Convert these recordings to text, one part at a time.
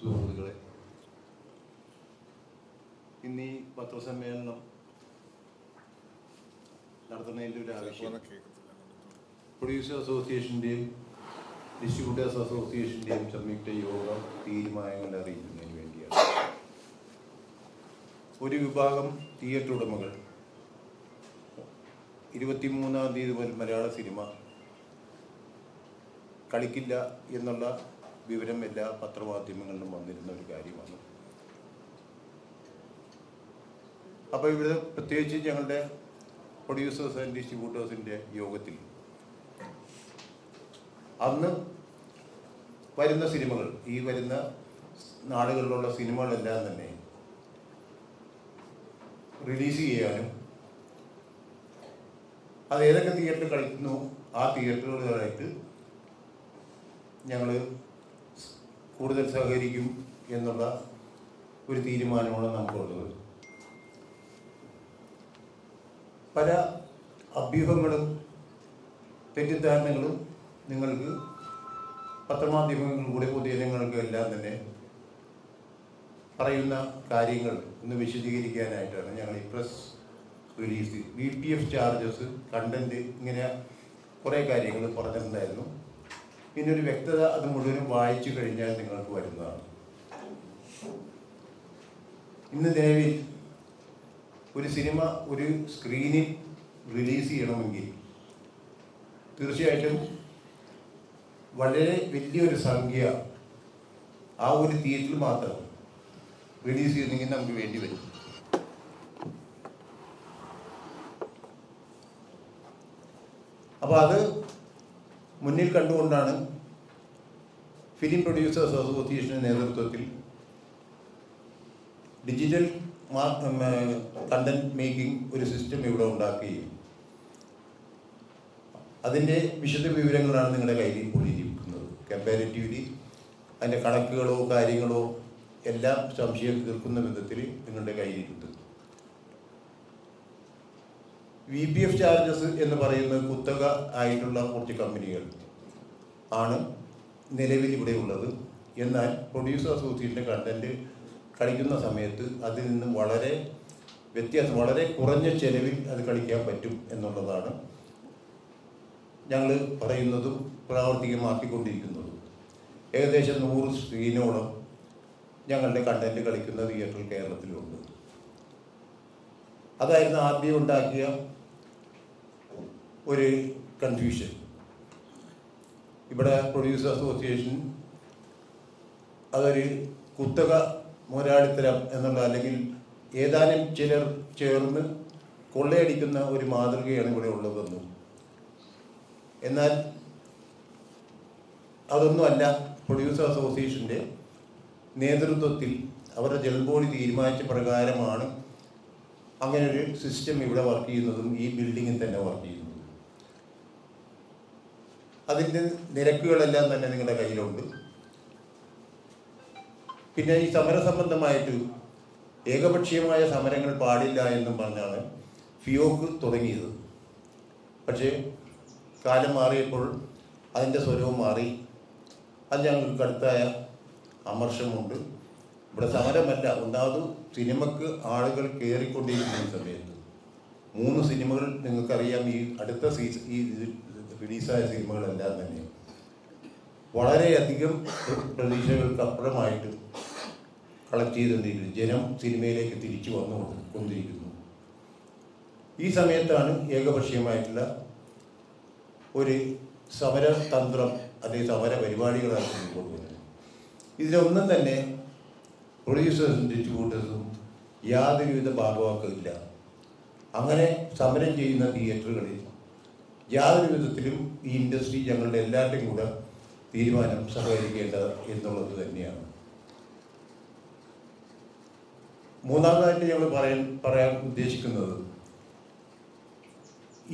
സുഹൃത്തുക്കളെ, ഇന്ന് ഈ പത്രസമ്മേളനം നടത്തുന്നതിൻ്റെ ഒരു ആവശ്യം പ്രൊഡ്യൂസേഴ്സ് അസോസിയേഷൻ്റെയും ഡിസ്ട്രിബ്യൂട്ടേഴ്സ് അസോസിയേഷൻ്റെയും സംയുക്ത യോഗം തീരുമാനങ്ങൾ അറിയിക്കുന്നതിന് വേണ്ടിയാണ്. ഒരു വിഭാഗം തിയേറ്റർ ഉടമകൾ 23-ാം തീയതി മുതൽ മലയാള സിനിമ കളിക്കില്ല എന്നുള്ള വിവരം എല്ലാ പത്രമാധ്യമങ്ങളിലും വന്നിരുന്ന ഒരു കാര്യമാണ്. അപ്പോൾ ഇവിടെ പ്രത്യേകിച്ച് ഞങ്ങളുടെ പ്രൊഡ്യൂസേഴ്സ് ആൻഡ് ഡിസ്ട്രിബ്യൂട്ടേഴ്സിൻ്റെ യോഗത്തിൽ അന്ന് വരുന്ന സിനിമകൾ, ഈ വരുന്ന നാടുകളിലുള്ള സിനിമകളെല്ലാം തന്നെ റിലീസ് ചെയ്യാനും അത് ഏതൊക്കെ തിയേറ്ററിൽ കളിക്കുന്നു ആ തിയേറ്ററുകളായിട്ട് ഞങ്ങൾ കൂടുതൽ സഹകരിക്കും എന്നുള്ള ഒരു തീരുമാനമാണ് നമുക്കുള്ളത്. പല അഭ്യൂഹങ്ങളും തെറ്റിദ്ധാരണകളും നിങ്ങൾക്ക് പത്രമാധ്യമങ്ങളിലൂടെ പൊതുജനങ്ങൾക്ക് എല്ലാം തന്നെ പറയുന്ന കാര്യങ്ങൾ ഒന്ന് വിശദീകരിക്കാനായിട്ടാണ് ഞങ്ങൾ ഈ press release, VPF charges, content, ഇങ്ങനെ കുറേ കാര്യങ്ങൾ പറഞ്ഞിട്ടുണ്ടായിരുന്നു. പിന്നെ ഒരു വ്യക്തത അത് മുഴുവനും വായിച്ചു കഴിഞ്ഞാൽ നിങ്ങൾക്ക് വരുന്നതാണ്. ഇന്ന് നിലവിൽ ഒരു സിനിമ ഒരു സ്ക്രീനിൽ റിലീസ് ചെയ്യണമെങ്കിൽ തീർച്ചയായിട്ടും വളരെ വലിയൊരു സംഖ്യ ആ ഒരു തിയേറ്ററിൽ മാത്രം റിലീസ് ചെയ്യണമെങ്കിൽ നമുക്ക് വേണ്ടി വരും. അപ്പോൾ അത് മുന്നിൽ കണ്ടുകൊണ്ടാണ് ഫിലിം പ്രൊഡ്യൂസേഴ്സ് അസോസിയേഷൻ്റെ നേതൃത്വത്തിൽ ഡിജിറ്റൽ കണ്ടന്റ് മേക്കിംഗ് ഒരു സിസ്റ്റം ഇവിടെ ഉണ്ടാക്കുകയും അതിൻ്റെ വിശദ വിവരങ്ങളാണ് നിങ്ങളുടെ കയ്യിൽ ഇപ്പോൾ ഇരിക്കുന്നത്. കമ്പാരിറ്റീവ്ലി അതിൻ്റെ കണക്കുകളോ കാര്യങ്ങളോ എല്ലാം സംശയം തീർക്കുന്ന വിധത്തിൽ നിങ്ങളുടെ കയ്യിലിരുന്നത്. VPF ചാർജസ് എന്ന് പറയുന്ന കുത്തക ആയിട്ടുള്ള കുറച്ച് കമ്പനികൾ ആണ് നിലവിൽ ഇവിടെ ഉള്ളത്. എന്നാൽ പ്രൊഡ്യൂസർ അസോസിയേഷൻ്റെ കണ്ടന്റ് കളിക്കുന്ന സമയത്ത് അതിൽ നിന്നും വളരെ വ്യത്യാസം, വളരെ കുറഞ്ഞ ചെലവിൽ അത് കളിക്കാൻ പറ്റും എന്നുള്ളതാണ് ഞങ്ങൾ പറയുന്നതും പ്രാവർത്തികമാക്കിക്കൊണ്ടിരിക്കുന്നതും. ഏകദേശം 100 സ്ക്രീനോളം ഞങ്ങളുടെ കണ്ടന്റ് കളിക്കുന്ന തിയേറ്റർ കേരളത്തിലുണ്ട്. അതായിരുന്നു ആദ്യം ഉണ്ടാക്കിയ ഒരു കൺഫ്യൂഷൻ. ഇവിടെ പ്രൊഡ്യൂസർ അസോസിയേഷൻ അതൊരു കുത്തക മുതലാളിത്തരം എന്നുള്ള, അല്ലെങ്കിൽ ഏതാനും ചിലർ ചേർന്ന് കൊള്ളയടിക്കുന്ന ഒരു മാതൃകയാണ് ഇവിടെ ഉള്ളതെന്നും, എന്നാൽ അതൊന്നുമല്ല. പ്രൊഡ്യൂസർ അസോസിയേഷൻ്റെ നേതൃത്വത്തിൽ അവരുടെ ജനറൽ ബോഡി തീരുമാനിച്ച പ്രകാരമാണ് അങ്ങനെ ഒരു സിസ്റ്റം ഇവിടെ വർക്ക് ചെയ്യുന്നതും ഈ ബിൽഡിങ്ങിൽ തന്നെ വർക്ക് ചെയ്യുന്നതും. അതിൻ്റെ നിരക്കുകളെല്ലാം തന്നെ നിങ്ങളുടെ കയ്യിലുണ്ട്. പിന്നെ ഈ സമരസംബന്ധമായിട്ട് ഏകപക്ഷീയമായ സമരങ്ങൾ പാടില്ല എന്നും പറഞ്ഞാണ് ഫിയോക്ക് തുടങ്ങിയത്. പക്ഷേ കാലം മാറിയപ്പോൾ അതിൻ്റെ സ്വരവും മാറി. അത് ഞങ്ങൾക്ക് കടുത്തായ അമർഷമുണ്ട്. ഇവിടെ സമരമല്ല, ഒന്നാമത് സിനിമക്ക് ആളുകൾ കയറിക്കൊണ്ടിരിക്കുന്ന സമയത്ത് 3 സിനിമകൾ നിങ്ങൾക്കറിയാം, ഈ അടുത്ത ഈ റിലീസായ സിനിമകളെല്ലാം തന്നെ വളരെയധികം പ്രതീക്ഷകൾക്കപ്പുറമായിട്ട് കളക്ട് ചെയ്തുകൊണ്ടിരിക്കുന്നു. ജനം സിനിമയിലേക്ക് തിരിച്ചു വന്നുകൊണ്ടിരിക്കുന്നു. ഈ സമയത്താണ് ഏകപക്ഷീയമായിട്ടുള്ള ഒരു സമരതന്ത്രം അല്ലെങ്കിൽ സമര പരിപാടികളാണ് കൊണ്ടുവരുന്നത്. ഇതിലൊന്നും തന്നെ പ്രൊഡ്യൂസേഴ്സും ഡിസ്ട്രിബ്യൂട്ടേഴ്സും യാതൊരുവിധ ഭാഗവാക്കില്ല. അങ്ങനെ സമരം ചെയ്യുന്ന തിയേറ്ററുകളിൽ യാതൊരു വിധത്തിലും ഈ ഇൻഡസ്ട്രി ഞങ്ങളുടെ എല്ലാവരുടെയും കൂടെ തീരുമാനം സഹകരിക്കേണ്ടത് എന്നുള്ളത് തന്നെയാണ്. മൂന്നാമതായിട്ട് ഞങ്ങൾ പറയാൻ ഉദ്ദേശിക്കുന്നത്,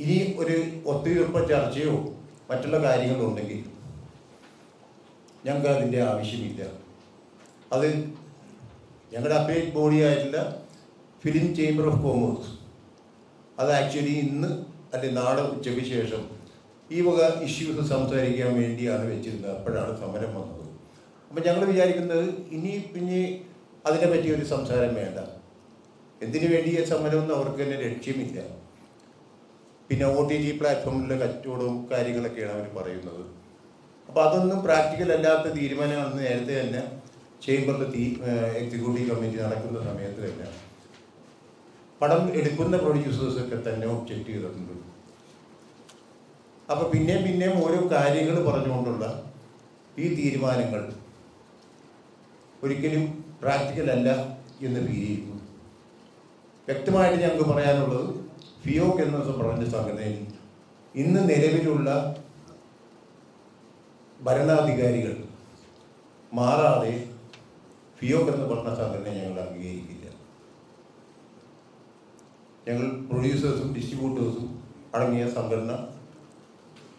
ഇനി ഒരു ഒത്തുതീർപ്പ ചർച്ചയോ മറ്റുള്ള കാര്യങ്ങളുണ്ടെങ്കിൽ ഞങ്ങൾക്ക് അതിൻ്റെ ആവശ്യമില്ല. അത് ഞങ്ങളുടെ അപ്പേറ്റ് ബോഡിയായിട്ടുള്ള ഫിലിം ചേംബർ ഓഫ് കോമേഴ്സ് അത് ആക്ച്വലി ഇന്ന് അല്ലെങ്കിൽ നാളെ ഉച്ചയ്ക്ക് ശേഷം ഈ വക ഇഷ്യൂസ് സംസാരിക്കാൻ വേണ്ടിയാണ് വെച്ചിരുന്നത്. അപ്പോഴാണ് സമരം വന്നത്. അപ്പം ഞങ്ങൾ വിചാരിക്കുന്നത് ഇനി അതിനെപ്പറ്റി ഒരു സംസാരം വേണ്ട. എന്തിനു വേണ്ടിയ സമരമൊന്നും അവർക്ക് തന്നെ ലക്ഷ്യമില്ല. പിന്നെ OTT പ്ലാറ്റ്ഫോമിലെ കച്ചവടവും കാര്യങ്ങളൊക്കെയാണ് അവർ പറയുന്നത്. അപ്പോൾ അതൊന്നും പ്രാക്ടിക്കൽ അല്ലാത്ത തീരുമാനമാണെന്ന് നേരത്തെ തന്നെ ചേംബറിൽ എക്സിക്യൂട്ടീവ് കമ്മിറ്റി നടക്കുന്ന സമയത്ത് തന്നെ പടം എടുക്കുന്ന പ്രൊഡ്യൂസേഴ്സൊക്കെ തന്നെ ഒബ്ജക്റ്റ് ചെയ്തിട്ടുണ്ട്. അപ്പോൾ പിന്നെയും ഓരോ കാര്യങ്ങൾ പറഞ്ഞുകൊണ്ടുള്ള ഈ തീരുമാനങ്ങൾ ഒരിക്കലും പ്രാക്ടിക്കൽ അല്ല എന്ന് ഫീൽ ചെയ്യുന്നു. വ്യക്തമായിട്ട് ഞങ്ങൾക്ക് പറയാനുള്ളത്, ഫിയോക് എന്ന പറഞ്ഞ സംഘടനയിൽ ഇന്ന് നിലവിലുള്ള ഭരണാധികാരികൾ മാറാതെ ഫിയോക് എന്ന് പറഞ്ഞ സംഘടനയെ ഞങ്ങൾ അംഗീകരിക്കില്ല. ഞങ്ങൾ പ്രൊഡ്യൂസേഴ്സും ഡിസ്ട്രിബ്യൂട്ടേഴ്സും അടങ്ങിയ സംഘടന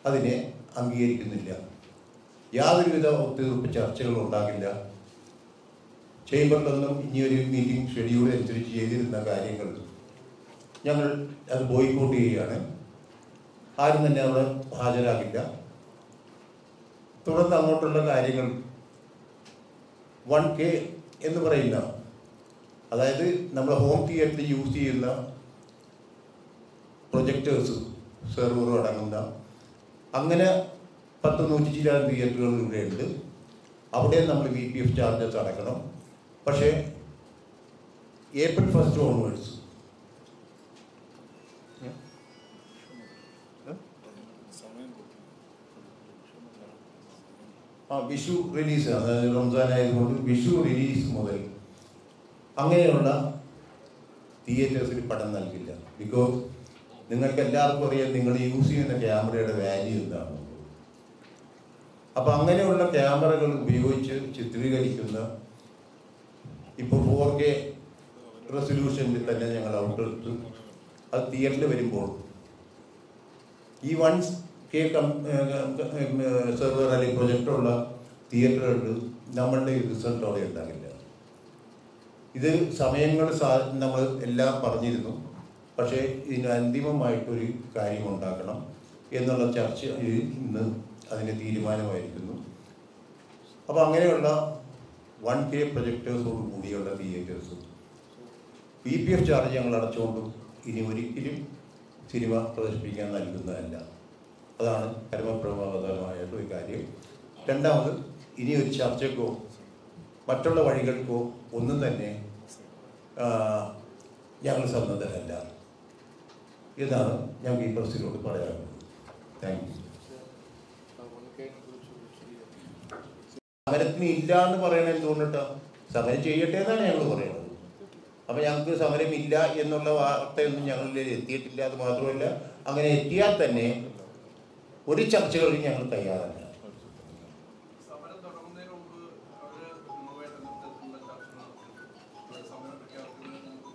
അതിനെ അംഗീകരിക്കുന്നില്ല. യാതൊരുവിധ ഒത്തുതീർപ്പ് ചർച്ചകളും ഉണ്ടാകില്ല. ചേംബറിലൊന്നും ഇനിയൊരു മീറ്റിംഗ് ഷെഡ്യൂൾ അനുസരിച്ച് ചെയ്തിരുന്ന കാര്യങ്ങൾ ഞങ്ങൾ അത് ബോയ്ക്കോട്ട് ചെയ്യുകയാണ്. ആരും തന്നെ അവിടെ ഹാജരാകില്ല. തുടർന്ന് അങ്ങോട്ടുള്ള കാര്യങ്ങൾ 1K എന്ന് പറയുന്ന, അതായത് നമ്മൾ ഹോം തിയേറ്ററിൽ യൂസ് ചെയ്യുന്ന പ്രൊജക്ടേഴ്സ് സെർവറും അടങ്ങുന്ന അങ്ങനെ 100-100 തിയേറ്ററുകൾ ഇവിടെയുണ്ട്. അവിടെ നമ്മൾ VPF ചാർജസ് അടക്കണം. പക്ഷേ April 1 ഓൺവേർഡ്സ് വിഷു റിലീസ്, അതായത് റംസാൻ ആയതുകൊണ്ട് വിഷു റിലീസ് മുതൽ അങ്ങനെയുള്ള തിയേറ്റേഴ്സിൽ പടം നൽകില്ല. ബിക്കോസ് നിങ്ങൾക്ക് എല്ലാവർക്കും അറിയാം നിങ്ങൾ യൂസ് ചെയ്യുന്ന ക്യാമറയുടെ വാല്യൂ എന്താണ്. അപ്പം അങ്ങനെയുള്ള ക്യാമറകൾ ഉപയോഗിച്ച് ചിത്രീകരിക്കുന്ന ഇപ്പോൾ 4K റെസൊല്യൂഷനിൽ തന്നെ ഞങ്ങൾ ഔട്ട്ലെടുത്ത് അത് തിയേറ്ററിൽ വരുമ്പോൾ ഈ 1K സെർവർ അല്ലെങ്കിൽ പ്രൊജക്ടറുള്ള തിയേറ്ററുകളിൽ നമ്മളുടെ റിസൾട്ട് അവിടെ ഉണ്ടാകില്ല. ഇത് സമയങ്ങൾ നമ്മൾ എല്ലാം പറഞ്ഞിരുന്നു. പക്ഷേ ഇതിന് അന്തിമമായിട്ടൊരു കാര്യം ഉണ്ടാക്കണം എന്നുള്ള ചർച്ച ഇന്ന് അതിന് തീരുമാനമായിരിക്കുന്നു. അപ്പോൾ അങ്ങനെയുള്ള 1K പ്രൊജക്ടേഴ്സോട് കൂടിയുള്ള തിയേറ്റേഴ്സും VPF ചാർജ് ഞങ്ങൾ അടച്ചുകൊണ്ടും ഇനി ഒരിക്കലും സിനിമ പ്രദർശിപ്പിക്കാൻ നൽകുന്നതല്ല. അതാണ് പരമപ്രമാദമായിട്ടുള്ള കാര്യം. രണ്ടാമത്, ഇനി ഒരു ചർച്ചക്കോ മറ്റുള്ള വഴികൾക്കോ ഒന്നും തന്നെ ഞങ്ങൾ സന്നദ്ധരല്ല എന്നാണ് ഞങ്ങൾക്ക് ഈ പ്രസിനോട് പറയാനുള്ളത്. Thank you. സമരത്തിന് ഇല്ല എന്ന് പറയണത് എന്തുകൊണ്ടിട്ടാണ്? സമരം ചെയ്യട്ടെ എന്നാണ് ഞങ്ങൾ പറയുന്നത്. അപ്പം ഞങ്ങൾക്ക് സമരമില്ല എന്നുള്ള വാർത്തയൊന്നും ഞങ്ങളിൽ എത്തിയിട്ടില്ല. അത് മാത്രമല്ല, അങ്ങനെ എത്തിയാൽ തന്നെ ഒരു ചർച്ചകളിൽ ഞങ്ങൾ തയ്യാറല്ല.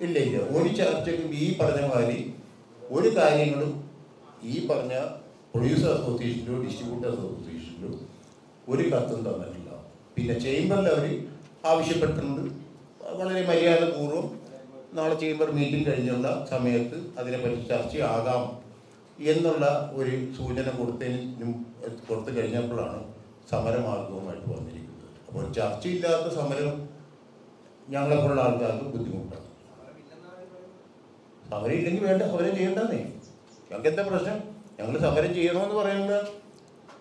ഇല്ല, ഒരു ചർച്ചയ്ക്കും ഈ പറഞ്ഞ മാതിരി ഒരു കാര്യങ്ങളും ഈ പറഞ്ഞ പ്രൊഡ്യൂസർ അസോസിയേഷനിലോ ഡിസ്ട്രിബ്യൂട്ടേഴ്സ് അസോസിയേഷനിലോ ഒരു കത്തും തന്നിട്ടില്ല. പിന്നെ ചേംബറിൽ അവർ ആവശ്യപ്പെട്ടിട്ടുണ്ട്. വളരെ മര്യാദപൂർവ്വം നാളെ ചേംബർ മീറ്റിംഗ് കഴിഞ്ഞുള്ള സമയത്ത് അതിനെപ്പറ്റി ചർച്ചയാകാം എന്നുള്ള ഒരു സൂചന കൊടുത്തു കഴിഞ്ഞപ്പോഴാണ് സമരമാർഗവുമായിട്ട് വന്നിരിക്കുന്നത്. അപ്പോൾ ചർച്ചയില്ലാത്ത സമരം ഞങ്ങളെപ്പോലുള്ള ആൾക്കാർക്ക് ബുദ്ധിമുട്ടാണ്. സമരം ഇല്ലെങ്കിൽ വേണ്ട, സമരം ചെയ്യേണ്ടതേ. ഞങ്ങൾക്ക് എന്താ പ്രശ്നം? ഞങ്ങൾ സമരം ചെയ്യണമെന്ന് പറയുന്നത്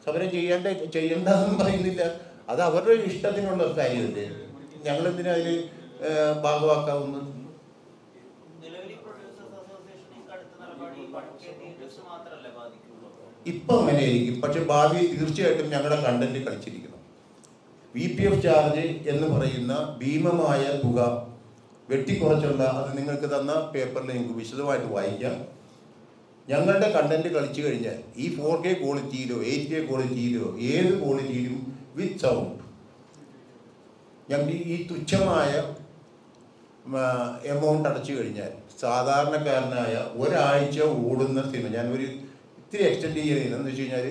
സമരം ചെയ്യേണ്ടെന്ന് പറയുന്നില്ല. അത് അവരുടെ ഇഷ്ടത്തിനുള്ള കാര്യമല്ലേ. ഞങ്ങളെന്തിനാ അതിൽ ഭാഗമാക്കാവുന്നത്? ഇപ്പം അങ്ങനെയായിരിക്കും, പക്ഷെ ഭാവിയിൽ തീർച്ചയായിട്ടും ഞങ്ങളുടെ കണ്ടന്റ് കളിച്ചിരിക്കണം. VPF ചാർജ് എന്ന് പറയുന്ന ഭീമമായ തുക വെട്ടിക്കുറച്ചുള്ള, അത് നിങ്ങൾക്ക് തന്ന പേപ്പറിൽ നിങ്ങൾക്ക് വിശദമായിട്ട് വായിക്കാം. ഞങ്ങളുടെ കണ്ടന്റ് കളിച്ചു കഴിഞ്ഞാൽ ഈ 4K ക്വാളിറ്റിയിലോ 8K ക്വാളിറ്റിയിലോ ഏത് ക്വാളിറ്റിയിലും വിത്ത് സൗണ്ട് ഞങ്ങൾ ഈ തുച്ഛമായ എമൗണ്ട് അടച്ചു കഴിഞ്ഞാൽ സാധാരണക്കാരനായ ഒരാഴ്ച ഓടുന്ന സിനിമ, ഞാൻ ഒരു ഇത്തിരി എക്സ്റ്റെൻഡ് ചെയ്യുന്നതെന്ന് വെച്ച് കഴിഞ്ഞാൽ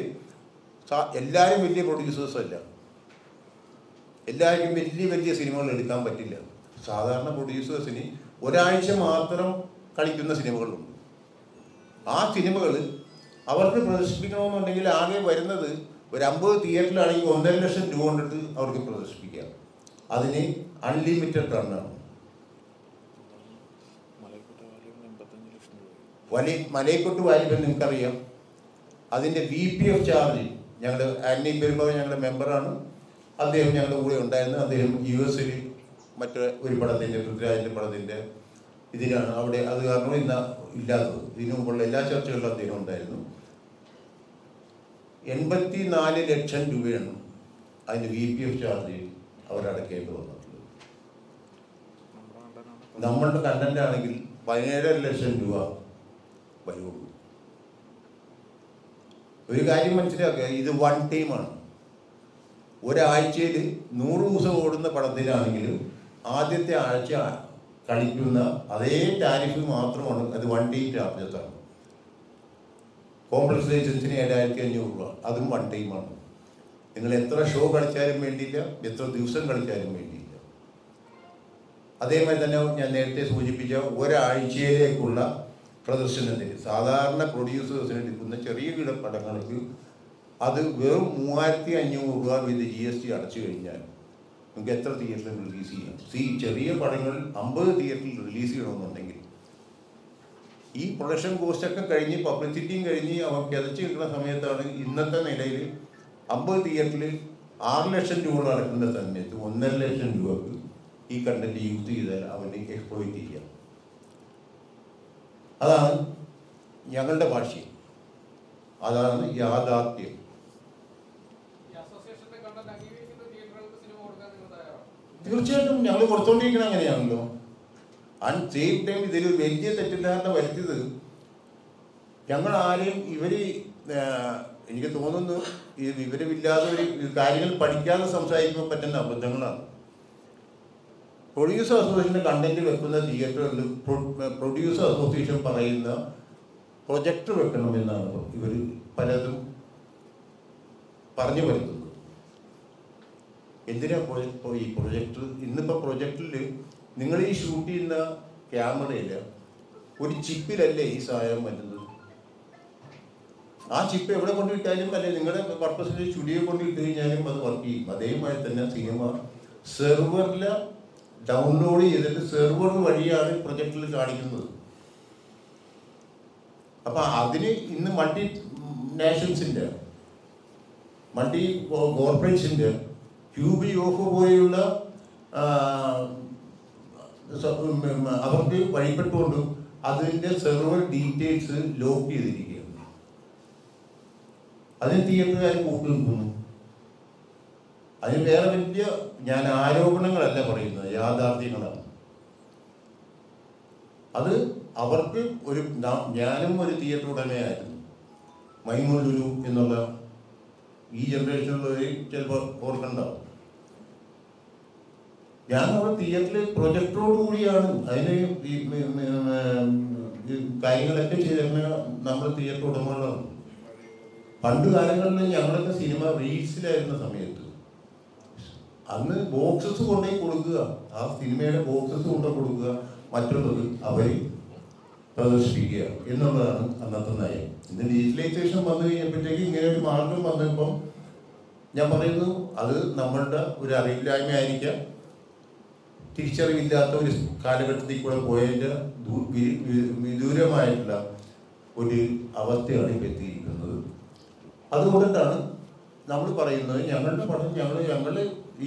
എല്ലാവരും വലിയ പ്രൊഡ്യൂസേഴ്സ് അല്ല, എല്ലാവർക്കും വലിയ സിനിമകൾ എടുക്കാൻ പറ്റില്ല. സാധാരണ പ്രൊഡ്യൂസേഴ്സിന് ഒരാഴ്ച മാത്രം കളിക്കുന്ന സിനിമകളുണ്ട്. ആ സിനിമകൾ അവർക്ക് പ്രദർശിപ്പിക്കണമെന്നുണ്ടെങ്കിൽ ആകെ വരുന്നത് ഒരു 50 തിയേറ്ററിലാണെങ്കിൽ 1.5 ലക്ഷം രൂപ കൊണ്ടിട്ട് അവർക്ക് പ്രദർശിപ്പിക്കാം. അതിന് അൺലിമിറ്റഡ് റണ്ണാണ്. മലയക്കൊട്ട് വാലിബൻ നിങ്ങൾക്കറിയാം. അതിൻ്റെ VPF ചാർജ് ഞങ്ങൾ ആന്റണി പെരുമ്പാവൂർ ഞങ്ങളുടെ മെമ്പറാണ്. അദ്ദേഹം ഞങ്ങളുടെ കൂടെ ഉണ്ടായിരുന്നു. അദ്ദേഹം US മറ്റു ഒരു പടത്തിൻ്റെ പൃഥ്വിരാജിൻ്റെ പടത്തിൻ്റെ ഇതിലാണ് അവിടെ. അത് കാരണം ഇന്ന് ഇല്ലാത്തത്. ഇതിനു മുമ്പുള്ള എല്ലാ ചർച്ചകളിലും അദ്ദേഹം ഉണ്ടായിരുന്നു. 84 ലക്ഷം രൂപയാണ് അതിൻ്റെ VPF ചാർജ് അവരടക്കേണ്ടി വന്നിട്ടുള്ളത്. നമ്മളുടെ കണ്ടന്റ് ആണെങ്കിൽ 17 ലക്ഷം രൂപ വരുള്ളൂ. ഒരു കാര്യം മനസ്സിലാക്കുക, ഇത് വൺ ടൈമാണ്. ഒരാഴ്ചയിൽ 100 ദിവസം ഓടുന്ന പടത്തിലാണെങ്കിലും ആദ്യത്തെ ആഴ്ച കളിക്കുന്ന അതേ ടാരിഫ് മാത്രമാണ്. അത് വൺ ടൈം ചാർജസാണ്. കോംപ്ലക്സ് ലൈസൻസിന് 7500 രൂപ, അതും വൺ ടൈമാണ്. നിങ്ങൾ എത്ര ഷോ കളിച്ചാലും വേണ്ടിയില്ല, എത്ര ദിവസം കളിച്ചാലും വേണ്ടിയില്ല. അതേമാതിരി തന്നെ ഞാൻ നേരത്തെ സൂചിപ്പിച്ച ഒരാഴ്ചയിലേക്കുള്ള പ്രദർശനത്തിന് സാധാരണ പ്രൊഡ്യൂസേഴ്സിന് എടുക്കുന്ന ചെറിയ കിട പടങ്ങൾക്ക് അത് വെറും 3500 രൂപ വിത്ത് GST അടച്ചു കഴിഞ്ഞാൽ നമുക്ക് എത്ര തിയേറ്ററിൽ റിലീസ് ചെയ്യാം? ചെറിയ പടങ്ങൾ 50 തിയേറ്ററിൽ റിലീസ് ചെയ്യണമെന്നുണ്ടെങ്കിൽ ഈ പ്രൊഡക്ഷൻ കോസ്റ്റൊക്കെ കഴിഞ്ഞ് പബ്ലിസിറ്റിയും കഴിഞ്ഞ് അവർ കിതച്ച് കിട്ടുന്ന സമയത്താണ് ഇന്നത്തെ നിലയിൽ 50 തിയേറ്ററിൽ 6 ലക്ഷം രൂപ നടക്കുന്ന സമയത്ത് 1.5 ലക്ഷം രൂപക്ക് ഈ കണ്ടന്റ് യൂസ് ചെയ്താൽ അവന് എക്സ്പ്ലോയിറ്റ് ചെയ്യാം. അതാണ് ഞങ്ങളുടെ ഭാഷ്യം, അതാണ് യാഥാർത്ഥ്യം. തീർച്ചയായിട്ടും ഞങ്ങൾ കൊടുത്തോണ്ടിരിക്കണം. അങ്ങനെയാണല്ലോ. ആൻഡ് സെയിം ടൈം ഇതിൽ വലിയ തെറ്റിദ്ധാരണ വരുത്തിയത് ഞങ്ങൾ ആരെയും എനിക്ക് തോന്നുന്നു ഈ വിവരമില്ലാതെ ഒരു കാര്യങ്ങൾ പഠിക്കാതെ സംസാരിക്കുമ്പോൾ പറ്റുന്ന അബദ്ധങ്ങളാണ്. പ്രൊഡ്യൂസർ അസോസിയേഷൻ്റെ കണ്ടന്റ് വെക്കുന്ന തിയേറ്ററുകളിൽ പ്രൊഡ്യൂസർ അസോസിയേഷൻ പറയുന്ന പ്രൊജക്ടർ വെക്കണമെന്നാണ് ഇവർ പലതും പറഞ്ഞു വരുന്നത്. എന്തിനാ ഈ പ്രൊജക്ടർ? ഇന്നിപ്പോൾ പ്രൊജക്ടറിൽ നിങ്ങൾ ഈ ഷൂട്ട് ചെയ്യുന്ന ക്യാമറയിൽ ഒരു ചിപ്പിലല്ലേ ഈ സാധനം വരുന്നത്. ആ ചിപ്പ് എവിടെ കൊണ്ടിട്ടാലും അല്ലെ നിങ്ങളുടെ പർപ്പസിൽ സ്റ്റുഡിയോ കൊണ്ട് ഇട്ട് കഴിഞ്ഞാലും അത് വർക്ക് ചെയ്യും. അതേമാതിരി തന്നെ സിനിമ സെർവറിൽ ഡൗൺലോഡ് ചെയ്തിട്ട് സെർവർ വഴിയാണ് പ്രൊജക്ടറിൽ കാണിക്കുന്നത്. അപ്പം അതിന് ഇന്ന് മൾട്ടി നാഷൻസിൻ്റെ മൾട്ടി കോർപ്പറേറ്റ്സിൻ്റെ ക്യൂബി ഓഫ് പോലെയുള്ള അവർക്ക് വഴിപ്പെട്ടുകൊണ്ട് അതിൻ്റെ സെർവർ ഡീറ്റെയിൽസ് ലോക്ക് ചെയ്തിരിക്കുകയാണ്. അതിന് തിയേറ്ററുകാർ കൂട്ടുനിൽക്കുന്നു. അതിന് വേറെ വലിയ ഞാൻ ആരോപണങ്ങളല്ല പറയുന്നത്, യാഥാർത്ഥ്യങ്ങളാണ്. അത് അവർക്ക് ഞാനും ഒരു തിയേറ്റർ ഉടമയായിരുന്നു. മൈമൂൺ ലുലു എന്നുള്ള ഈ ജനറേഷനിലുള്ളവർ ചിലപ്പോൾ ഓർക്കണ്ടാവും. ഞാൻ അവിടെ തിയേറ്ററിൽ പ്രൊജക്ടറോട് കൂടിയാണ് അതിന് കാര്യങ്ങളൊക്കെ ചെയ്തിരുന്ന നമ്മുടെ തിയേറ്റർ ഉടമകളാണ്. പണ്ട് കാലങ്ങളിൽ ഞങ്ങളൊക്കെ സിനിമ റീൽസിലായിരുന്ന സമയത്ത് അന്ന് ബോക്സസ് കൊണ്ടുപോയി കൊടുക്കുക, ആ സിനിമയുടെ ബോക്സസ് കൊണ്ടുപോയി കൊടുക്കുക, മറ്റുള്ളത് അവർ പ്രദർശിപ്പിക്കുക എന്നുള്ളതാണ് അന്നത്തെ നയം. ഇന്ന് ഡിജിറ്റലൈസേഷൻ വന്നു കഴിഞ്ഞപ്പോഴത്തേക്ക് ഇങ്ങനെ ഒരു മാർഗം വന്നപ്പം ഞാൻ പറയുന്നു അത് നമ്മളുടെ ഒരു അറിവില്ലായ്മ ആയിരിക്കാം, തിരിച്ചറിവില്ലാത്ത ഒരു കാലഘട്ടത്തിൽ കൂടെ പോയതിൻ്റെ വിദൂരമായിട്ടുള്ള ഒരു അവസ്ഥയാണ് ഇപ്പോൾ എത്തിയിരിക്കുന്നത്. അതുകൊണ്ടിട്ടാണ് നമ്മൾ പറയുന്നത് ഞങ്ങളുടെ പടം ഞങ്ങൾ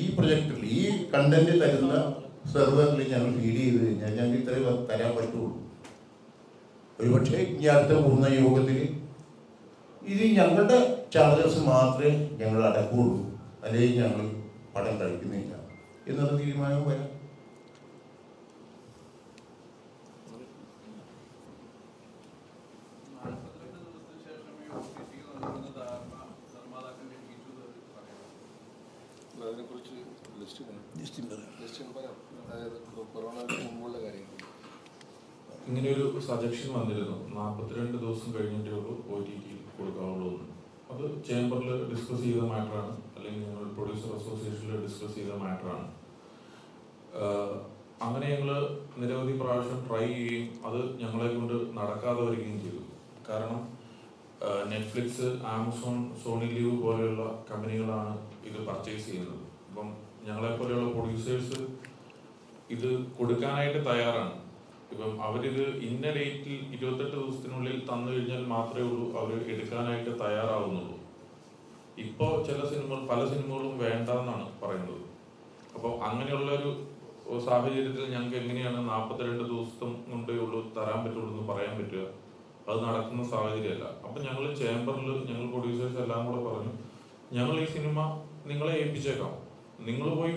ഈ പ്രൊജക്റ്റിൽ ഈ കണ്ടന്റ് തരുന്ന സെർവറിൽ ഞങ്ങൾ ഫീഡ് ചെയ്ത് കഴിഞ്ഞാൽ ഞങ്ങൾക്ക് ഇത്രയും തരാൻ പറ്റുള്ളൂ. ഒരുപക്ഷെ ഈ അടുത്ത പൂർണ്ണ യോഗത്തിൽ ഇത് ഞങ്ങളുടെ ചാർജസ് മാത്രമേ ഞങ്ങൾ അടക്കുകയുള്ളൂ, അല്ലെങ്കിൽ ഞങ്ങൾ പടം കഴിക്കുന്നില്ല എന്നുള്ള തീരുമാനവും വരാം. ഇങ്ങനെയൊരു സജഷൻ വന്നിരുന്നു, 42 ദിവസം കഴിഞ്ഞിട്ടേ ഉള്ളൂ OTT കൊടുക്കാവുള്ളൂ. അത് ചേംബറിൽ ഡിസ്കസ് ചെയ്ത മാറ്ററാണ്, അല്ലെങ്കിൽ ഞങ്ങൾ പ്രൊഡ്യൂസർ അസോസിയേഷനിൽ ഡിസ്കസ് ചെയ്ത മാറ്ററാണ്. അങ്ങനെ ഞങ്ങൾ നിരവധി പ്രാവശ്യം ട്രൈ ചെയ്യുകയും അത് ഞങ്ങളെ കൊണ്ട് നടക്കാതെ വരികയും ചെയ്തു. കാരണം നെറ്റ്ഫ്ലിക്സ്, ആമസോൺ, സോണി ലീവ് പോലെയുള്ള കമ്പനികളാണ് ഇത് പർച്ചേസ് ചെയ്യുന്നത്. അപ്പം ഞങ്ങളെപ്പോലെയുള്ള പ്രൊഡ്യൂസേഴ്സ് ഇത് കൊടുക്കാനായിട്ട് തയ്യാറാണ്. ഇപ്പം അവരിത് ഇന്ന ഡേറ്റിൽ 28 ദിവസത്തിനുള്ളിൽ തന്നു കഴിഞ്ഞാൽ മാത്രമേ ഉള്ളൂ അവർ എടുക്കാനായിട്ട് തയ്യാറാവുന്നുള്ളൂ. ഇപ്പോൾ പല സിനിമകളും വേണ്ട എന്നാണ് പറയുന്നത്. അപ്പോൾ അങ്ങനെയുള്ളൊരു സാഹചര്യത്തിൽ ഞങ്ങൾക്ക് എങ്ങനെയാണ് 42 ദിവസം കൊണ്ടേ ഉള്ളൂ തരാൻ പറ്റുള്ളൂ എന്ന് പറയാൻ പറ്റുക? അത് നടക്കുന്ന സാഹചര്യമല്ല. അപ്പം ഞങ്ങൾ ചേംബറിൽ ഞങ്ങൾ പ്രൊഡ്യൂസേഴ്സ് എല്ലാം കൂടെ പറഞ്ഞു, ഞങ്ങൾ ഈ സിനിമ നിങ്ങളെ ഏൽപ്പിച്ചേക്കാം, നിങ്ങൾ പോയി